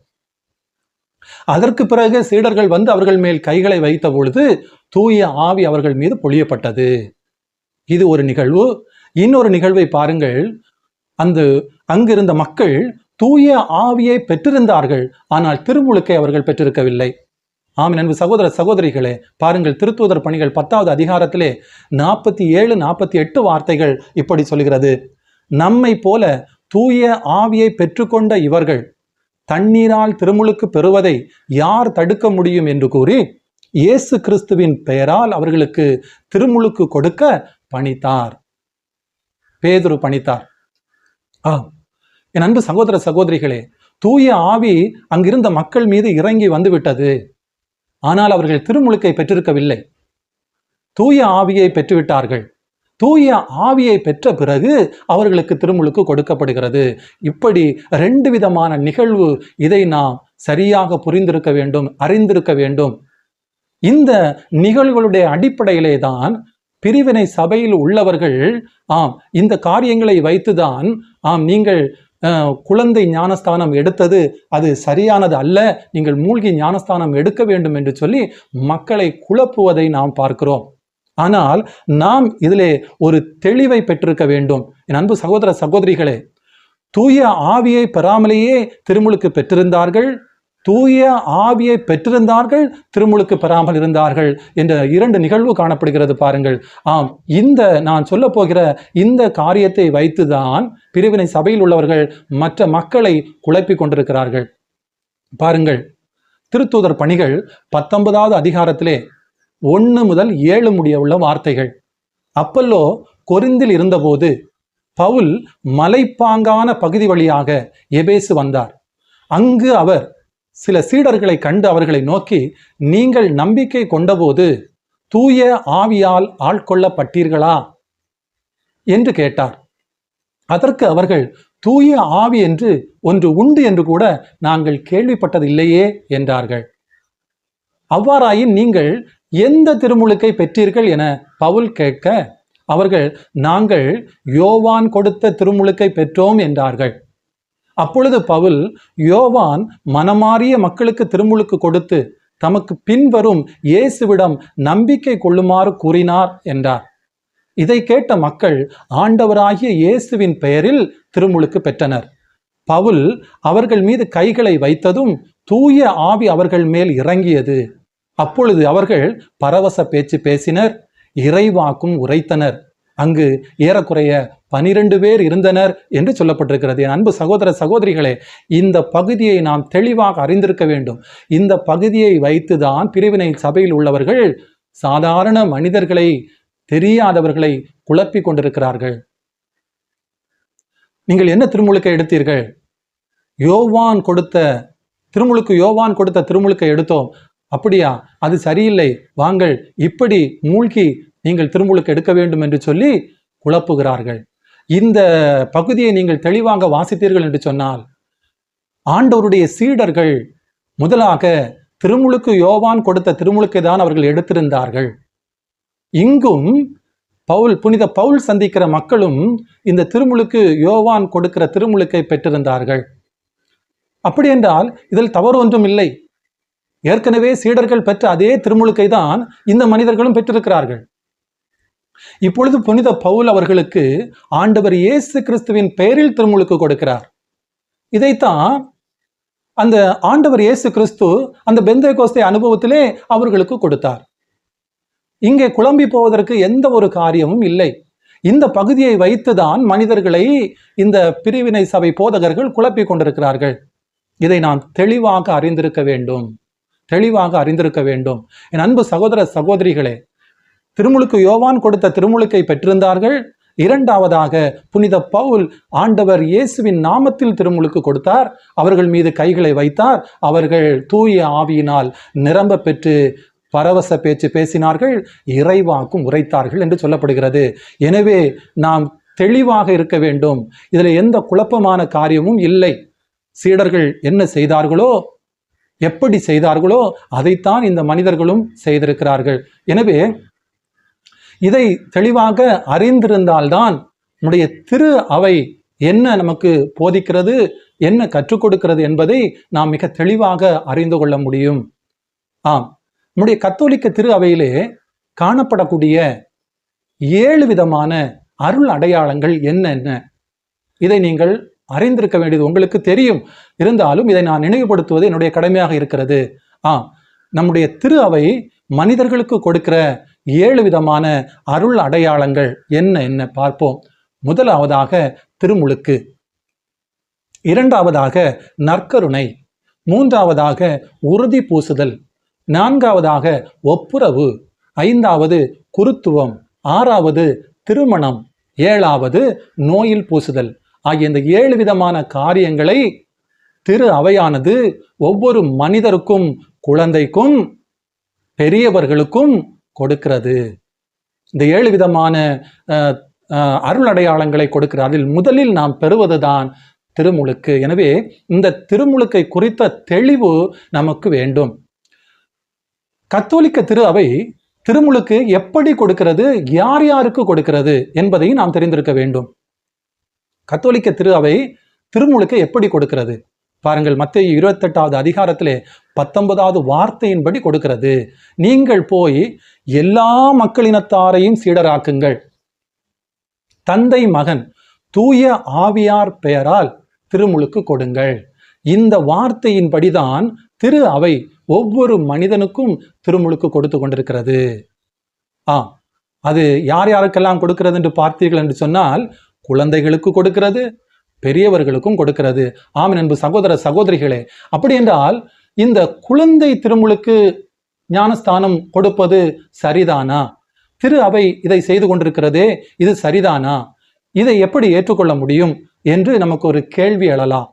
அதற்கு பிறகு சீடர்கள் வந்து அவர்கள் மேல் கைகளை வைத்த பொழுது தூய ஆவி அவர்கள் மீது பொழியப்பட்டது. இது ஒரு நிகழ்வு. இன்னொரு நிகழ்வை பாருங்கள். அங்கிருந்த மக்கள் தூய ஆவியை பெற்றிருந்தார்கள் ஆனால் திருமுழுக்கை அவர்கள் பெற்றிருக்கவில்லை. ஆமென். அன்பு சகோதர சகோதரிகளே, பாருங்கள், திருத்தூதர் பணிகள் 10வது அதிகாரத்திலே 47-48 வார்த்தைகள் இப்படி சொல்கிறது, நம்மை போல தூய ஆவியை பெற்றுக்கொண்ட இவர்கள் தண்ணீரால் திருமுழுக்கு பெறுவதை யார் தடுக்க முடியும் என்று கூறி இயேசு கிறிஸ்துவின் பெயரால் அவர்களுக்கு திருமுழுக்கு கொடுக்க பணித்தார். பேதுரு பணித்தார். என் அன்பு சகோதர சகோதரிகளே, தூய ஆவி அங்கிருந்த மக்கள் மீது இறங்கி வந்துவிட்டது. ஆனால் அவர்கள் திருமுழுக்கை பெற்றிருக்கவில்லை. தூய ஆவியை பெற்றுவிட்டார்கள். தூய ஆவியை பெற்ற பிறகு அவர்களுக்கு திருமுழுக்கு கொடுக்கப்படுகிறது. இப்படி 2 விதமான நிகழ்வு. இதை நாம் சரியாக புரிந்திருக்க வேண்டும், அறிந்திருக்க வேண்டும். இந்த நிகழ்வுகளுடைய அடிப்படையிலே தான் பிரிவினை சபையில் உள்ளவர்கள் இந்த காரியங்களை வைத்துதான் நீங்கள் குழந்தை ஞானஸ்தானம் எடுத்தது அது சரியானது அல்ல, நீங்கள் மூழ்கி ஞானஸ்தானம் எடுக்க வேண்டும் என்று சொல்லி மக்களை குழப்புவதை நாம் பார்க்கிறோம். ஆனால் நாம் இதிலே ஒரு தெளிவை பெற்றிருக்க வேண்டும். என் அன்பு சகோதர சகோதரிகளே, தூய ஆவியை பெறாமலேயே திருமுழுக்கு பெற்றிருந்தார்கள், தூய ஆவியை பெற்றிருந்தார்கள், திருமுழுக்கு பெறாமல் இருந்தார்கள் என்ற 2 நிகழ்வு காணப்படுகிறது பாருங்கள். இந்த நான் சொல்ல போகிற இந்த காரியத்தை வைத்துதான் பிரிவினை சபையில் உள்ளவர்கள் மற்ற மக்களை குழப்பிக் கொண்டிருக்கிறார்கள். பாருங்கள், திருத்தூதர் பணிகள் 19வது அதிகாரத்திலே 1 முதல் 7 முடிய உள்ள வார்த்தைகள். அப்பல்லோ கொரிந்தில் இருந்தபோது பவுல் மலைப்பாங்கான பகுதி வழியாக எபேசு வந்தார். அங்கு அவர் சில சீடர்களை கண்டு அவர்களை நோக்கி, நீங்கள் நம்பிக்கை கொண்டபோது தூய ஆவியால் ஆட்கொள்ளப்பட்டீர்களா என்று கேட்டார். அதற்கு அவர்கள், தூய ஆவி என்று ஒன்று உண்டு என்று கூட நாங்கள் கேள்விப்பட்டதில்லையே என்றார்கள். அவ்வாறாயின் நீங்கள் எந்த திருமுழுக்கை பெற்றீர்கள் என பவுல் கேட்க, அவர்கள், நாங்கள் யோவான் கொடுத்த திருமுழுக்கை பெற்றோம் என்றார்கள். அப்பொழுது பவுல், யோவான் மனமாறிய மக்களுக்கு திருமுழுக்கு கொடுத்து தமக்கு பின்வரும் இயேசுவிடம் நம்பிக்கை கொள்ளுமாறு கூறினார் என்றார். இதை கேட்ட மக்கள் ஆண்டவராகிய இயேசுவின் பெயரில் திருமுழுக்கு பெற்றனர். பவுல் அவர்கள் மீது கைகளை வைத்ததும் தூய ஆவி அவர்கள் மேல் இறங்கியது. அப்பொழுது அவர்கள் பரவச பேச்சு பேசினர், இறைவாக்கும் உரைத்தனர். அங்கு ஏறக்குறைய 12 பேர் இருந்தனர் என்று சொல்லப்பட்டிருக்கிறது. என் அன்பு சகோதர சகோதரிகளே, இந்த பகுதியை நாம் தெளிவாக அறிந்திருக்க வேண்டும். இந்த பகுதியை வைத்துதான் பிரிவினை சபையில் உள்ளவர்கள் சாதாரண மனிதர்களை, தெரியாதவர்களை குழப்பிக் கொண்டிருக்கிறார்கள். நீங்கள் என்ன திருமுழுக்கை எடுத்தீர்கள்? யோவான் கொடுத்த திருமுழுக்கை எடுத்தோம். அப்படியா? அது சரியில்லை, வாங்கள் இப்படி மூழ்கி நீங்கள் திருமுழுக்கு எடுக்க வேண்டும் என்று சொல்லி குழப்புகிறார்கள். இந்த பகுதியை நீங்கள் தெளிவாக வாசித்தீர்கள் என்று சொன்னால், ஆண்டவருடைய சீடர்கள் முதலாக திருமுழுக்கு யோவான் கொடுத்த திருமுழுக்கை தான் அவர்கள் எடுத்திருந்தார்கள். இங்கும் புனித பவுல் சந்திக்கிற மக்களும் இந்த திருமுழுக்கு யோவான் கொடுக்கிற திருமுழுக்கை பெற்றிருந்தார்கள். அப்படி என்றால் இதில் தவறு ஒன்றும் இல்லை. ஏற்கனவே சீடர்கள் பெற்ற அதே திருமுழுக்கை தான் இந்த மனிதர்களும் பெற்றிருக்கிறார்கள். இப்பொழுது புனித பவுல் அவர்களுக்கு ஆண்டவர் இயேசு கிறிஸ்துவின் பெயரில் திருமுழுக்கு கொடுக்கிறார். இதைத்தான் அந்த ஆண்டவர் இயேசு கிறிஸ்து அந்த பெந்தேகோஸ்தே அனுபவத்திலே அவர்களுக்கு கொடுத்தார். இங்கே குழம்பி போவதற்கு எந்த ஒரு காரியமும் இல்லை. இந்த பகுதியை வைத்துதான் மனிதர்களை இந்த பிரிவினை சபை போதகர்கள் குழப்பிக் கொண்டிருக்கிறார்கள். இதை நாம் தெளிவாக அறிந்திருக்க வேண்டும். என் அன்பு சகோதர சகோதரிகளே, திருமுழுக்கு யோவான் கொடுத்த திருமுழுக்கை பெற்றிருந்தார்கள். இரண்டாவதாக புனித பவுல் ஆண்டவர் இயேசுவின் நாமத்தில் திருமுழுக்கு கொடுத்தார். அவர்கள் மீது கைகளை வைத்தார். அவர்கள் தூய ஆவியினால் நிரம்ப பெற்று பரவச பேச்சு பேசினார்கள், இறைவாக்கும் உரைத்தார்கள் என்று சொல்லப்படுகிறது. எனவே நாம் தெளிவாக இருக்க வேண்டும். இதில் எந்த குழப்பமான காரியமும் இல்லை. சீடர்கள் என்ன செய்தார்களோ, எப்படி செய்தார்களோ அதைத்தான் இந்த மனிதர்களும் செய்திருக்கிறார்கள். எனவே இதை தெளிவாக அறிந்திருந்தால்தான் நம்முடைய திரு அவை என்ன நமக்கு போதிக்கிறது, என்ன கற்றுக் கொடுக்கிறது என்பதை நாம் மிக தெளிவாக அறிந்து கொள்ள முடியும். நம்முடைய கத்தோலிக்க திரு அவையிலே காணப்படக்கூடிய 7 விதமான அருள் அடையாளங்கள் என்னென்ன, இதை நீங்கள் அறிந்திருக்க வேண்டியது உங்களுக்கு தெரியும். இருந்தாலும் இதை நான் நினைவுபடுத்துவது என்னுடைய கடமையாக இருக்கிறது. நம்முடைய திரு அவை மனிதர்களுக்கு கொடுக்கிற 7 விதமான அருள் அடையாளங்கள் என்ன பார்ப்போம். முதலாவதாக திருமுழுக்கு, இரண்டாவதாக நற்கருணை, மூன்றாவதாக உறுதி பூசுதல், நான்காவதாக ஒப்புரவு, ஐந்தாவது குருத்துவம், ஆறாவது திருமணம், ஏழாவது நோயில் பூசுதல் ஆகிய இந்த 7 விதமான காரியங்களை திரு அவையானது ஒவ்வொரு மனிதருக்கும், குழந்தைக்கும் பெரியவர்களுக்கும் கொடுக்கிறது. இந்த 7 விதமான அருள் அடையாளங்களை கொடுக்கிறது. அதில் முதலில் நாம் பெறுவதுதான் திருமுழுக்கு. எனவே இந்த திருமுழுக்கை குறித்த தெளிவு நமக்கு வேண்டும். கத்தோலிக்க திரு அவை திருமுழுக்கு எப்படி கொடுக்கிறது, யார் யாருக்கு கொடுக்கிறது என்பதையும் நாம் தெரிந்திருக்க வேண்டும். கத்தோலிக்க திரு அவை திருமுழுக்கை எப்படி கொடுக்கிறது பாருங்கள். மத்தேயு 28வது அதிகாரத்திலே 19வது வார்த்தையின்படி கொடுக்கிறது. நீங்கள் போய் எல்லா மக்களினத்தாரையும் சீடராக்குங்கள், தந்தை மகன் தூய ஆவியார் பெயரால் திருமுழுக்கு கொடுங்கள். இந்த வார்த்தையின்படிதான் திரு அவை ஒவ்வொரு மனிதனுக்கும் திருமுழுக்கு கொடுத்து கொண்டிருக்கிறது. அது யார் யாருக்கெல்லாம் கொடுக்கிறது என்று பார்த்தீர்கள் என்று சொன்னால், குழந்தைகளுக்கு கொடுக்கிறது, பெரியவர்களுக்கும் கொடுக்கிறது. ஆமென் அன்பு சகோதர சகோதரிகளே. அப்படி என்றால் இந்த குழந்தை திருமுழுக்கு ஞானஸ்தானம் கொடுப்பது சரிதானா? திரு அவை இதை செய்து கொண்டிருக்கிறதே, இது சரிதானா? இதை எப்படி ஏற்றுக்கொள்ள முடியும் என்று நமக்கு ஒரு கேள்வி எழலாம்.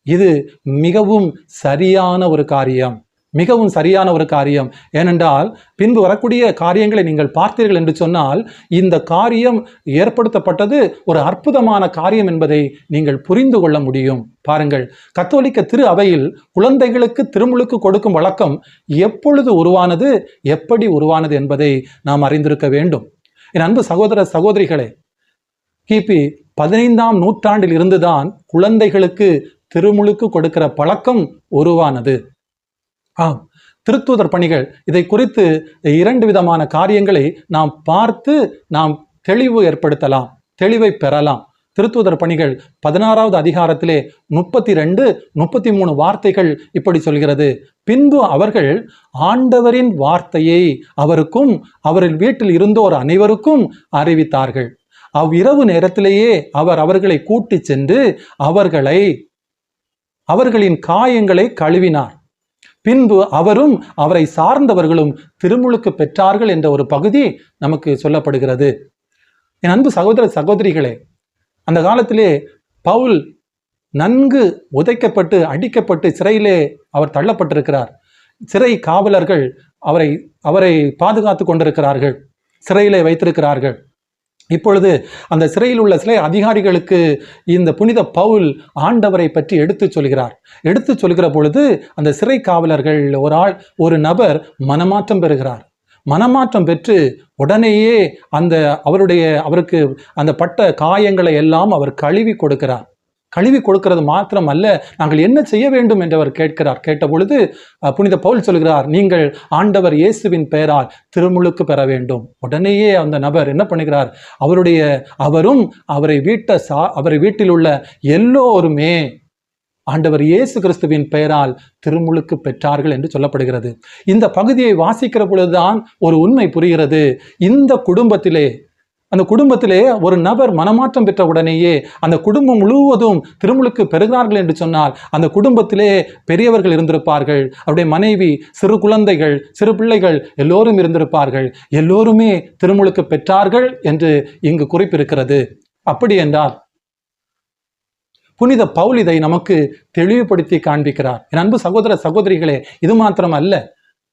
இது மிகவும் சரியான ஒரு காரியம், மிகவும் சரியான ஒரு காரியம். ஏனென்றால் பின்பு வரக்கூடிய காரியங்களை நீங்கள் பார்த்தீர்கள் என்று சொன்னால், இந்த காரியம் ஏற்படுத்தப்பட்டது ஒரு அற்புதமான காரியம் என்பதை நீங்கள் புரிந்து கொள்ள முடியும். பாருங்கள், கத்தோலிக்க திரு அவையில் குழந்தைகளுக்கு திருமுழுக்கு கொடுக்கும் வழக்கம் எப்பொழுது உருவானது, எப்படி உருவானது என்பதை நாம் அறிந்திருக்க வேண்டும். என் அன்பு சகோதர சகோதரிகளே, கிபி 15ஆம் நூற்றாண்டில் இருந்துதான் குழந்தைகளுக்கு திருமுழுக்கு கொடுக்கிற பழக்கம் உருவானது. திருத்தூதர் பணிகள் இதை குறித்து 2 விதமான காரியங்களை நாம் பார்த்து நாம் தெளிவு ஏற்படுத்தலாம், தெளிவை பெறலாம். திருத்தூதர் பணிகள் 16வது அதிகாரத்திலே 32, 33 வார்த்தைகள் இப்படி சொல்கிறது. பின்பு அவர்கள் ஆண்டவரின் வார்த்தையை அவருக்கும் அவரின் வீட்டில் இருந்தோர் அனைவருக்கும் அறிவித்தார்கள். அவ்விரவு நேரத்திலேயே அவர் அவர்களை கூட்டி சென்று அவர்களின் காயங்களை கழுவினார். பின்பு அவரும் அவரை சார்ந்தவர்களும் திருமுழுக்கு பெற்றார்கள் என்ற ஒரு பகுதி நமக்கு சொல்லப்படுகிறது. என் அன்பு சகோதர சகோதரிகளே, அந்த காலத்திலே பவுல் நன்கு உதைக்கப்பட்டு அடிக்கப்பட்டு சிறையிலே அவர் தள்ளப்பட்டிருக்கிறார். சிறை காவலர்கள் அவரை பாதுகாத்து கொண்டிருக்கிறார்கள், சிறையிலே வைத்திருக்கிறார்கள். இப்பொழுது அந்த சிறையில் உள்ள சிலை அதிகாரிகளுக்கு இந்த புனித பவுல் ஆண்டவரை பற்றி எடுத்து சொல்கிற பொழுது அந்த சிறை காவலர்கள் ஒரு நபர் மனமாற்றம் பெறுகிறார். மனமாற்றம் பெற்று உடனேயே அவருக்கு அந்த பட்ட காயங்களை எல்லாம் அவர் கழுவி கொடுக்கிறார். கழுவி கொடுக்கிறது மாத்திரம் அல்ல, நாங்கள் என்ன செய்ய வேண்டும் என்று அவர் கேட்ட பொழுது புனித பவுல் சொல்கிறார், நீங்கள் ஆண்டவர் இயேசுவின் பெயரால் திருமுழுக்கு பெற வேண்டும். உடனேயே அந்த நபர் என்ன பண்ணுகிறார், அவரும் அவரை வீட்டில் உள்ள எல்லோருமே ஆண்டவர் இயேசு கிறிஸ்துவின் பெயரால் திருமுழுக்கு பெற்றார்கள் என்று சொல்லப்படுகிறது. இந்த பகுதியை வாசிக்கிற பொழுதுதான் ஒரு உண்மை புரிகிறது. அந்த குடும்பத்திலே ஒரு நபர் மனமாற்றம் பெற்ற உடனேயே அந்த குடும்பம் முழுவதும் திருமுழுக்கு பெறுகிறார்கள் என்று சொன்னால், அந்த குடும்பத்திலே பெரியவர்கள் இருந்திருப்பார்கள், அவருடைய மனைவி, சிறு குழந்தைகள், சிறு பிள்ளைகள் எல்லோரும் இருந்திருப்பார்கள். எல்லோருமே திருமுழுக்கு பெற்றார்கள் என்று இங்கு குறிப்பிருக்கிறது. அப்படி என்றால் புனித பவுல் இதை நமக்கு தெளிவுபடுத்தி காண்பிக்கிறார். என் அன்பு சகோதர சகோதரிகளே, இது மாத்திரம் அல்ல,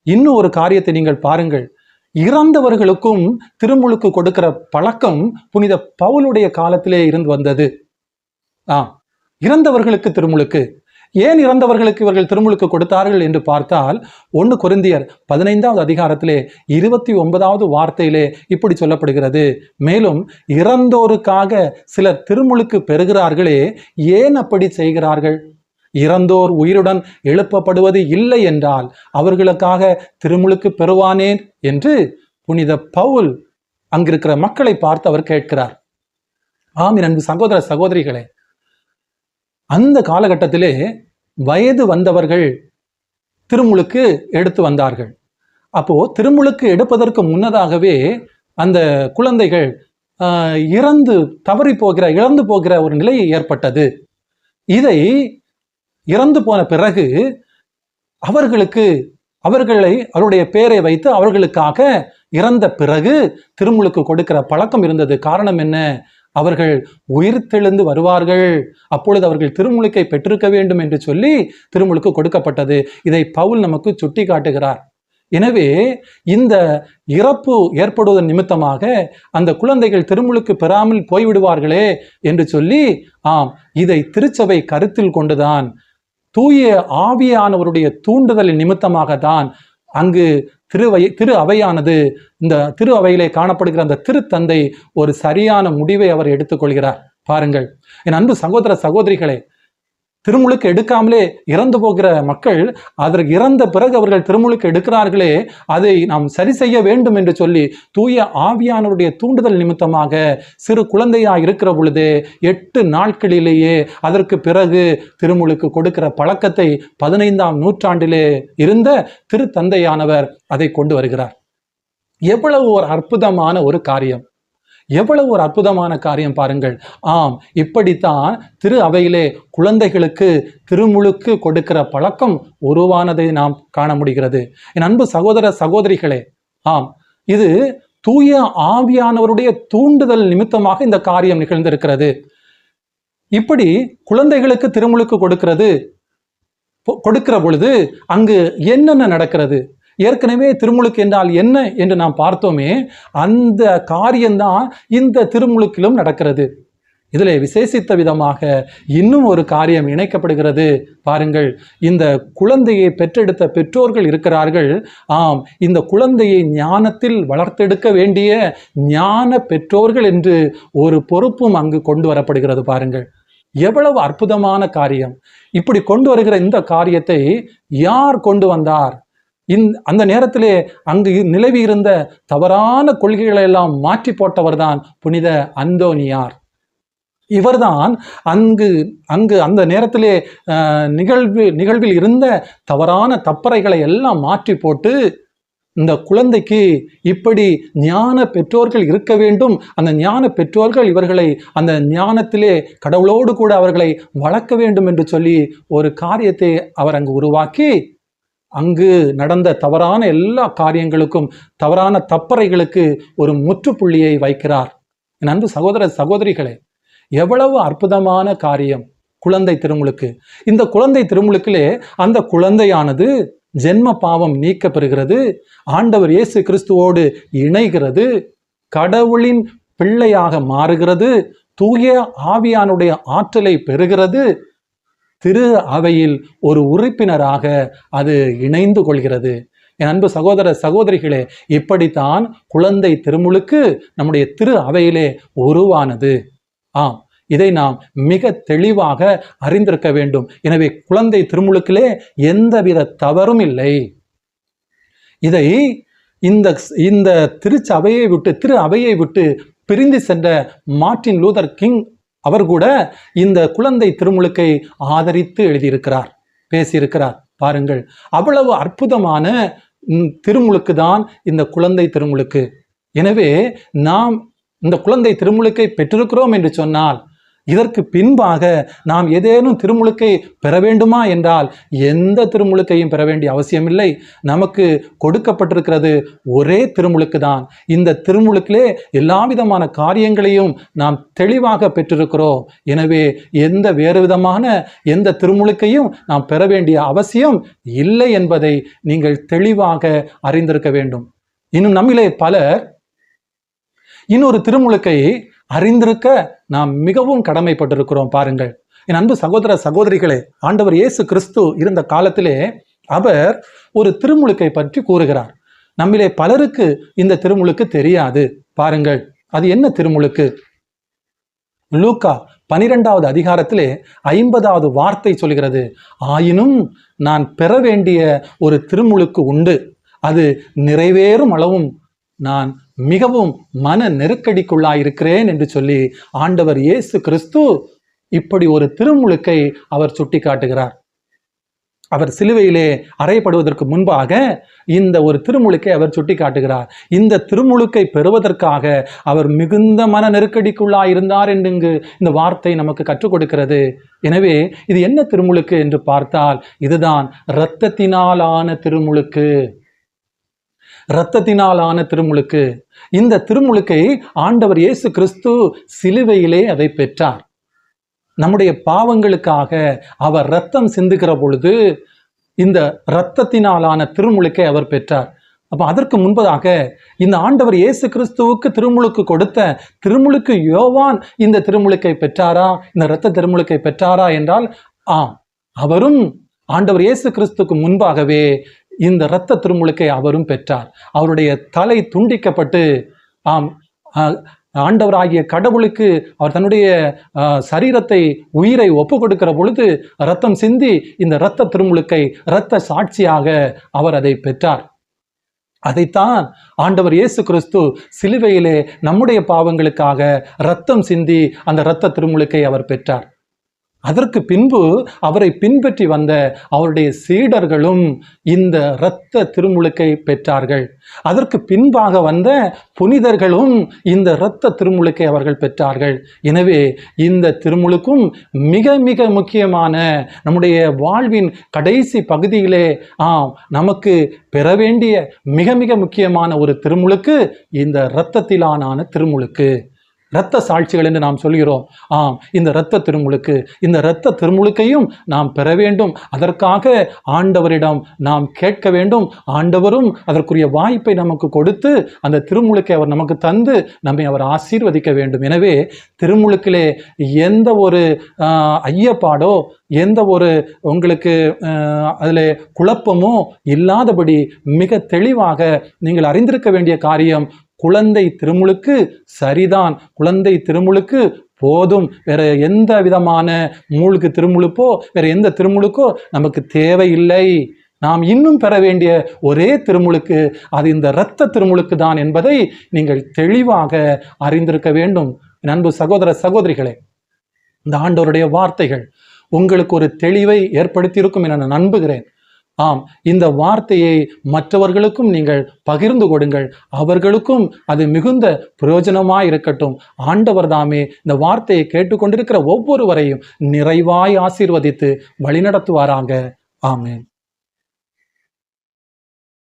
இன்னும் ஒரு காரியத்தை நீங்கள் பாருங்கள். இறந்தவர்களுக்கும் திருமுழுக்கு கொடுக்கிற பழக்கம் புனித பவுலுடைய காலத்திலே இருந்து வந்தது. இறந்தவர்களுக்கு திருமுழுக்கு. ஏன் இறந்தவர்களுக்கு இவர்கள் திருமுழுக்கு கொடுத்தார்கள் என்று பார்த்தால், 1 கொரிந்தியர் 15வது அதிகாரத்திலே 29வது வார்த்தையிலே இப்படி சொல்லப்படுகிறது. மேலும் இறந்தோருக்காக சிலர் திருமுழுக்கு பெறுகிறார்களே, ஏன் அப்படி செய்கிறார்கள்? இறந்தோர் உயிருடன் எழுப்பப்படுவது இல்லை என்றால் அவர்களுக்காக திருமுழுக்கு பெறுவானேன் என்று புனித பவுல் அங்கிருக்கிற மக்களை பார்த்து அவர் கேட்கிறார். ஆம் அன்பு சகோதர சகோதரிகளே, அந்த காலகட்டத்திலே வயது வந்தவர்கள் திருமுழுக்கு எடுத்து வந்தார்கள். அப்போ திருமுழுக்கு எடுப்பதற்கு முன்னதாகவே அந்த குழந்தைகள் இறந்து போகிற ஒரு நிலை ஏற்பட்டது. இதை இறந்து போன பிறகு அவருடைய பெயரை வைத்து அவர்களுக்காக இறந்த பிறகு திருமுழுக்கு கொடுக்கிற பழக்கம் இருந்தது. காரணம் என்ன? அவர்கள் உயிர்த்தெழுந்து வருவார்கள், அப்பொழுது அவர்கள் திருமுழுக்கை பெற்றிருக்க வேண்டும் என்று சொல்லி திருமுழுக்கு கொடுக்கப்பட்டது. இதை பவுல் நமக்கு சுட்டி காட்டுகிறார். எனவே இந்த இறப்பு ஏற்படுவதன் நிமித்தமாக அந்த குழந்தைகள் திருமுழுக்கு பெறாமல் போய்விடுவார்களே என்று சொல்லி, இதை திருச்சபை கருத்தில் கொண்டுதான் தூய ஆவியானவருடைய தூண்டுதலின் நிமித்தமாக தான் அங்கு திரு அவையானது, இந்த திரு அவையிலே காணப்படுகிற அந்த திருத்தந்தை ஒரு சரியான முடிவை அவர் எடுத்துக்கொள்கிறார். பாருங்கள் என் அன்பு சகோதர சகோதரிகளே, திருமுழுக்கு எடுக்காமலே இறந்து போகிற மக்கள் அதற்கு இறந்த பிறகு அவர்கள் திருமுழுக்கு எடுக்கிறார்களே, அதை நாம் சரி செய்ய வேண்டும் என்று சொல்லி தூய ஆவியானவருடைய தூண்டுதல் நிமித்தமாக சிறு குழந்தையா இருக்கிற பொழுதே 8 நாட்களிலேயே அதற்கு பிறகு திருமுழுக்கு கொடுக்கிற பழக்கத்தை 15ஆம் நூற்றாண்டிலே இருந்த திருத்தந்தையானவர் அதை கொண்டு வருகிறார். எவ்வளவு ஒரு அற்புதமான ஒரு காரியம், எவ்வளவு ஒரு அற்புதமான காரியம் பாருங்கள். இப்படித்தான் திரு அவையிலே குழந்தைகளுக்கு திருமுழுக்கு கொடுக்கிற பழக்கம் உருவானதை நாம் காண முடிகிறது. என் அன்பு சகோதர சகோதரிகளே, இது தூய ஆவியானவருடைய தூண்டுதல் நிமித்தமாக இந்த காரியம் நிகழ்ந்திருக்கிறது. இப்படி குழந்தைகளுக்கு திருமுழுக்கு கொடுக்கிற பொழுது அங்கு என்னென்ன நடக்கிறது? ஏற்கனவே திருமுழுக்கு என்றால் என்ன என்று நாம் பார்த்தோமே, அந்த காரியம்தான் இந்த திருமுழுக்கிலும் நடக்கிறது. இதில் விசேஷித்த விதமாக இன்னும் ஒரு காரியம் இணைக்கப்படுகிறது. பாருங்கள், இந்த குழந்தையை பெற்றெடுத்த பெற்றோர்கள் இருக்கிறார்கள். இந்த குழந்தையை ஞானத்தில் வளர்த்தெடுக்க வேண்டிய ஞான பெற்றோர்கள் என்று ஒரு பொறுப்பும் அங்கு கொண்டு வரப்படுகிறது. பாருங்கள், எவ்வளவு அற்புதமான காரியம். இப்படி கொண்டு வருகிற இந்த காரியத்தை யார் கொண்டு வந்தார்? அந்த நேரத்திலே அங்கு நிலவி இருந்த தவறான கொள்கைகளை எல்லாம் மாற்றி போட்டவர் தான் புனித அந்தோனியார். இவர்தான் அங்கு அந்த நேரத்திலே நிகழ்வில் இருந்த தவறான தப்பறைகளை எல்லாம் மாற்றி போட்டு இந்த குழந்தைக்கு இப்படி ஞான பெற்றோர்கள் இருக்க வேண்டும், அந்த ஞான பெற்றோர்கள் இவர்களை அந்த ஞானத்திலே கடவுளோடு கூட அவர்களை வளர்க்க வேண்டும் என்று சொல்லி ஒரு காரியத்தை அவர் அங்கு உருவாக்கி அங்கு நடந்த தவறான எல்லா காரியங்களுக்கும், தவறான தப்பறைகளுக்கு ஒரு முற்றுப்புள்ளியை வைக்கிறார். என் அன்பு சகோதர சகோதரிகளே, எவ்வளவு அற்புதமான காரியம் குழந்தை திருமுழுக்கு. இந்த குழந்தை திருமுழுக்கிலே அந்த குழந்தையானது ஜென்ம பாவம் நீக்க பெறுகிறது, ஆண்டவர் இயேசு கிறிஸ்துவோடு இணைகிறது, கடவுளின் பிள்ளையாக மாறுகிறது, தூய ஆவியானுடைய ஆற்றலை பெறுகிறது, திரு அவையில் ஒரு உறுப்பினராக அது இணைந்து கொள்கிறது. என் அன்பு சகோதர சகோதரிகளே, இப்படித்தான் குழந்தை திருமுழுக்கு நம்முடைய திரு அவையிலே உருவானது. இதை நாம் மிக தெளிவாக அறிந்திருக்க வேண்டும். எனவே குழந்தை திருமுழுக்கிலே எந்தவித தவறும் இல்லை. இதை இந்த திரு அவையை விட்டு பிரிந்து சென்ற மார்ட்டின் லூதர் கிங் அவர் கூட இந்த குழந்தை திருமுழுக்கை ஆதரித்து எழுதியிருக்கிறார், பேசியிருக்கிறார். பாருங்கள், அவ்வளவு அற்புதமான திருமுழுக்கு தான் இந்த குழந்தை திருமுழுக்கு. எனவே நாம் இந்த குழந்தை திருமுழுக்கை பெற்றிருக்கிறோம் என்று சொன்னால், இதற்கு பின்பாக நாம் ஏதேனும் திருமுழுக்கை பெற வேண்டுமா என்றால் எந்த திருமுழுக்கையும் பெற வேண்டிய அவசியமில்லை. நமக்கு கொடுக்கப்பட்டிருக்கிறது ஒரே திருமுழுக்கு தான். இந்த திருமுழுக்கிலே எல்லா விதமான காரியங்களையும் நாம் தெளிவாக பெற்றிருக்கிறோம். எனவே வேறு விதமான எந்த திருமுழுக்கையும் நாம் பெற வேண்டிய அவசியம் இல்லை என்பதை நீங்கள் தெளிவாக அறிந்திருக்க வேண்டும். இன்னும் நம்மிலே பலர் இன்னொரு திருமுழுக்கை அறிந்திருக்க நாம் மிகவும் கடமைப்பட்டிருக்கிறோம். பாருங்கள், என் அன்பு சகோதர சகோதரிகளே, ஆண்டவர் இயேசு கிறிஸ்து இருந்த காலத்திலே அவர் ஒரு திருமுழுக்கை பற்றி கூறுகிறார். நம்மிலே பலருக்கு இந்த திருமுழுக்கு தெரியாது. பாருங்கள், அது என்ன திருமுழுக்கு? லூக்கா 12வது அதிகாரத்திலே 50வது வார்த்தை சொல்கிறது, ஆயினும் நான் பெற வேண்டிய ஒரு திருமுழுக்கு உண்டு, அது நிறைவேறும் அளவும் நான் மிகவும் மன நெருக்கடிக்குள்ளாயிருக்கிறேன் என்று சொல்லி ஆண்டவர் இயேசு கிறிஸ்து இப்படி ஒரு திருமுழுக்கை அவர் சுட்டி காட்டுகிறார். அவர் சிலுவையிலே அறையப்படுவதற்கு முன்பாக இந்த ஒரு திருமுழுக்கை அவர் சுட்டி காட்டுகிறார். இந்த திருமுழுக்கை பெறுவதற்காக அவர் மிகுந்த மன நெருக்கடிக்குள்ளாயிருந்தார் என்று இந்த வார்த்தை நமக்கு கற்றுக் கொடுக்கிறது. எனவே இது என்ன திருமுழுக்கு என்று பார்த்தால், இதுதான் இரத்தத்தினாலான திருமுழுக்கு. இரத்தத்தினாலான திருமுழுக்கு. இந்த திருமுழுக்கை ஆண்டவர் இயேசு கிறிஸ்து சிலுவையிலே அதை பெற்றார். நம்முடைய பாவங்களுக்காக அவர் இரத்தம் சிந்துகிற பொழுது இந்த இரத்தத்தினாலான திருமுழுக்கை அவர் பெற்றார். அப்போ அதற்கு முன்பதாக இந்த ஆண்டவர் இயேசு கிறிஸ்துவுக்கு திருமுழுக்கு கொடுத்த திருமுழுக்கு யோவான் இந்த திருமுழுக்கை பெற்றாரா, இந்த இரத்த திருமுழுக்கை பெற்றாரா என்றால் அவரும் ஆண்டவர் இயேசு கிறிஸ்துக்கு முன்பாகவே இந்த இரத்த திருமுழுக்கை அவரும் பெற்றார். அவருடைய தலை துண்டிக்கப்பட்டு ஆண்டவராகிய கடவுளுக்கு அவர் தன்னுடைய சரீரத்தை உயிரை ஒப்பு கொடுக்கிற பொழுது இரத்தம் சிந்தி இந்த இரத்த திருமுழுக்கை இரத்த சாட்சியாக அவர் அதை பெற்றார். அதைத்தான் ஆண்டவர் இயேசு கிறிஸ்து சிலுவையிலே நம்முடைய பாவங்களுக்காக இரத்தம் சிந்தி அந்த இரத்த திருமுழுக்கை அவர் பெற்றார். அதற்கு பின்பு அவரை பின்பற்றி வந்த அவருடைய சீடர்களும் இந்த இரத்த திருமுழுக்கை பெற்றார்கள். அதற்கு பின்பாக வந்த புனிதர்களும் இந்த இரத்த திருமுழுக்கை அவர்கள் பெற்றார்கள். எனவே இந்த திருமுழுக்கும் மிக மிக முக்கியமான, நம்முடைய வாழ்வின் கடைசி பகுதியிலே நமக்கு பெற வேண்டிய மிக மிக முக்கியமான ஒரு திருமுழுக்கு இந்த இரத்தத்திலான திருமுழுக்கு. இரத்த சாட்சிகள் என்று நாம் சொல்கிறோம். இந்த இரத்த திருமுழுக்கு, இந்த இரத்த திருமுழுக்கையும் நாம் பெற வேண்டும். அதற்காக ஆண்டவரிடம் நாம் கேட்க வேண்டும். ஆண்டவரும் அதற்குரிய வாய்ப்பை நமக்கு கொடுத்து அந்த திருமுழுக்கை அவர் நமக்கு தந்து நம்மை அவர் ஆசீர்வதிக்க வேண்டும். எனவே திருமுழுக்கிலே எந்த ஒரு ஐயப்பாடோ, எந்த ஒரு உங்களுக்கு அதில் குழப்பமோ இல்லாதபடி மிக தெளிவாக நீங்கள் அறிந்திருக்க வேண்டிய காரியம், குழந்தை திருமுழுக்கு சரிதான், குழந்தை திருமுழுக்கு போதும். வேற எந்த விதமான மூழ்கு திருமுழுப்போ வேற எந்த திருமுழுக்கோ நமக்கு தேவையில்லை. நாம் இன்னும் பெற வேண்டிய ஒரே திருமுழுக்கு அது இந்த இரத்த திருமுழுக்கு தான் என்பதை நீங்கள் தெளிவாக அறிந்திருக்க வேண்டும். அன்பு சகோதர சகோதரிகளே, இந்த ஆண்டவருடைய வார்த்தைகள் உங்களுக்கு ஒரு தெளிவை ஏற்படுத்தியிருக்கும் என நான் நம்புகிறேன். இந்த வார்த்தையை மற்றவர்களுக்கும் நீங்கள் பகிர்ந்து கொடுங்கள். அவர்களுக்கும் அது மிகுந்த பிரயோஜனமாய் இருக்கட்டும். ஆண்டவர் தாமே இந்த வார்த்தையை கேட்டுக்கொண்டிருக்கிற ஒவ்வொருவரையும் நிறைவாய் ஆசீர்வதித்து வழிநடத்துவாராக. ஆமென்.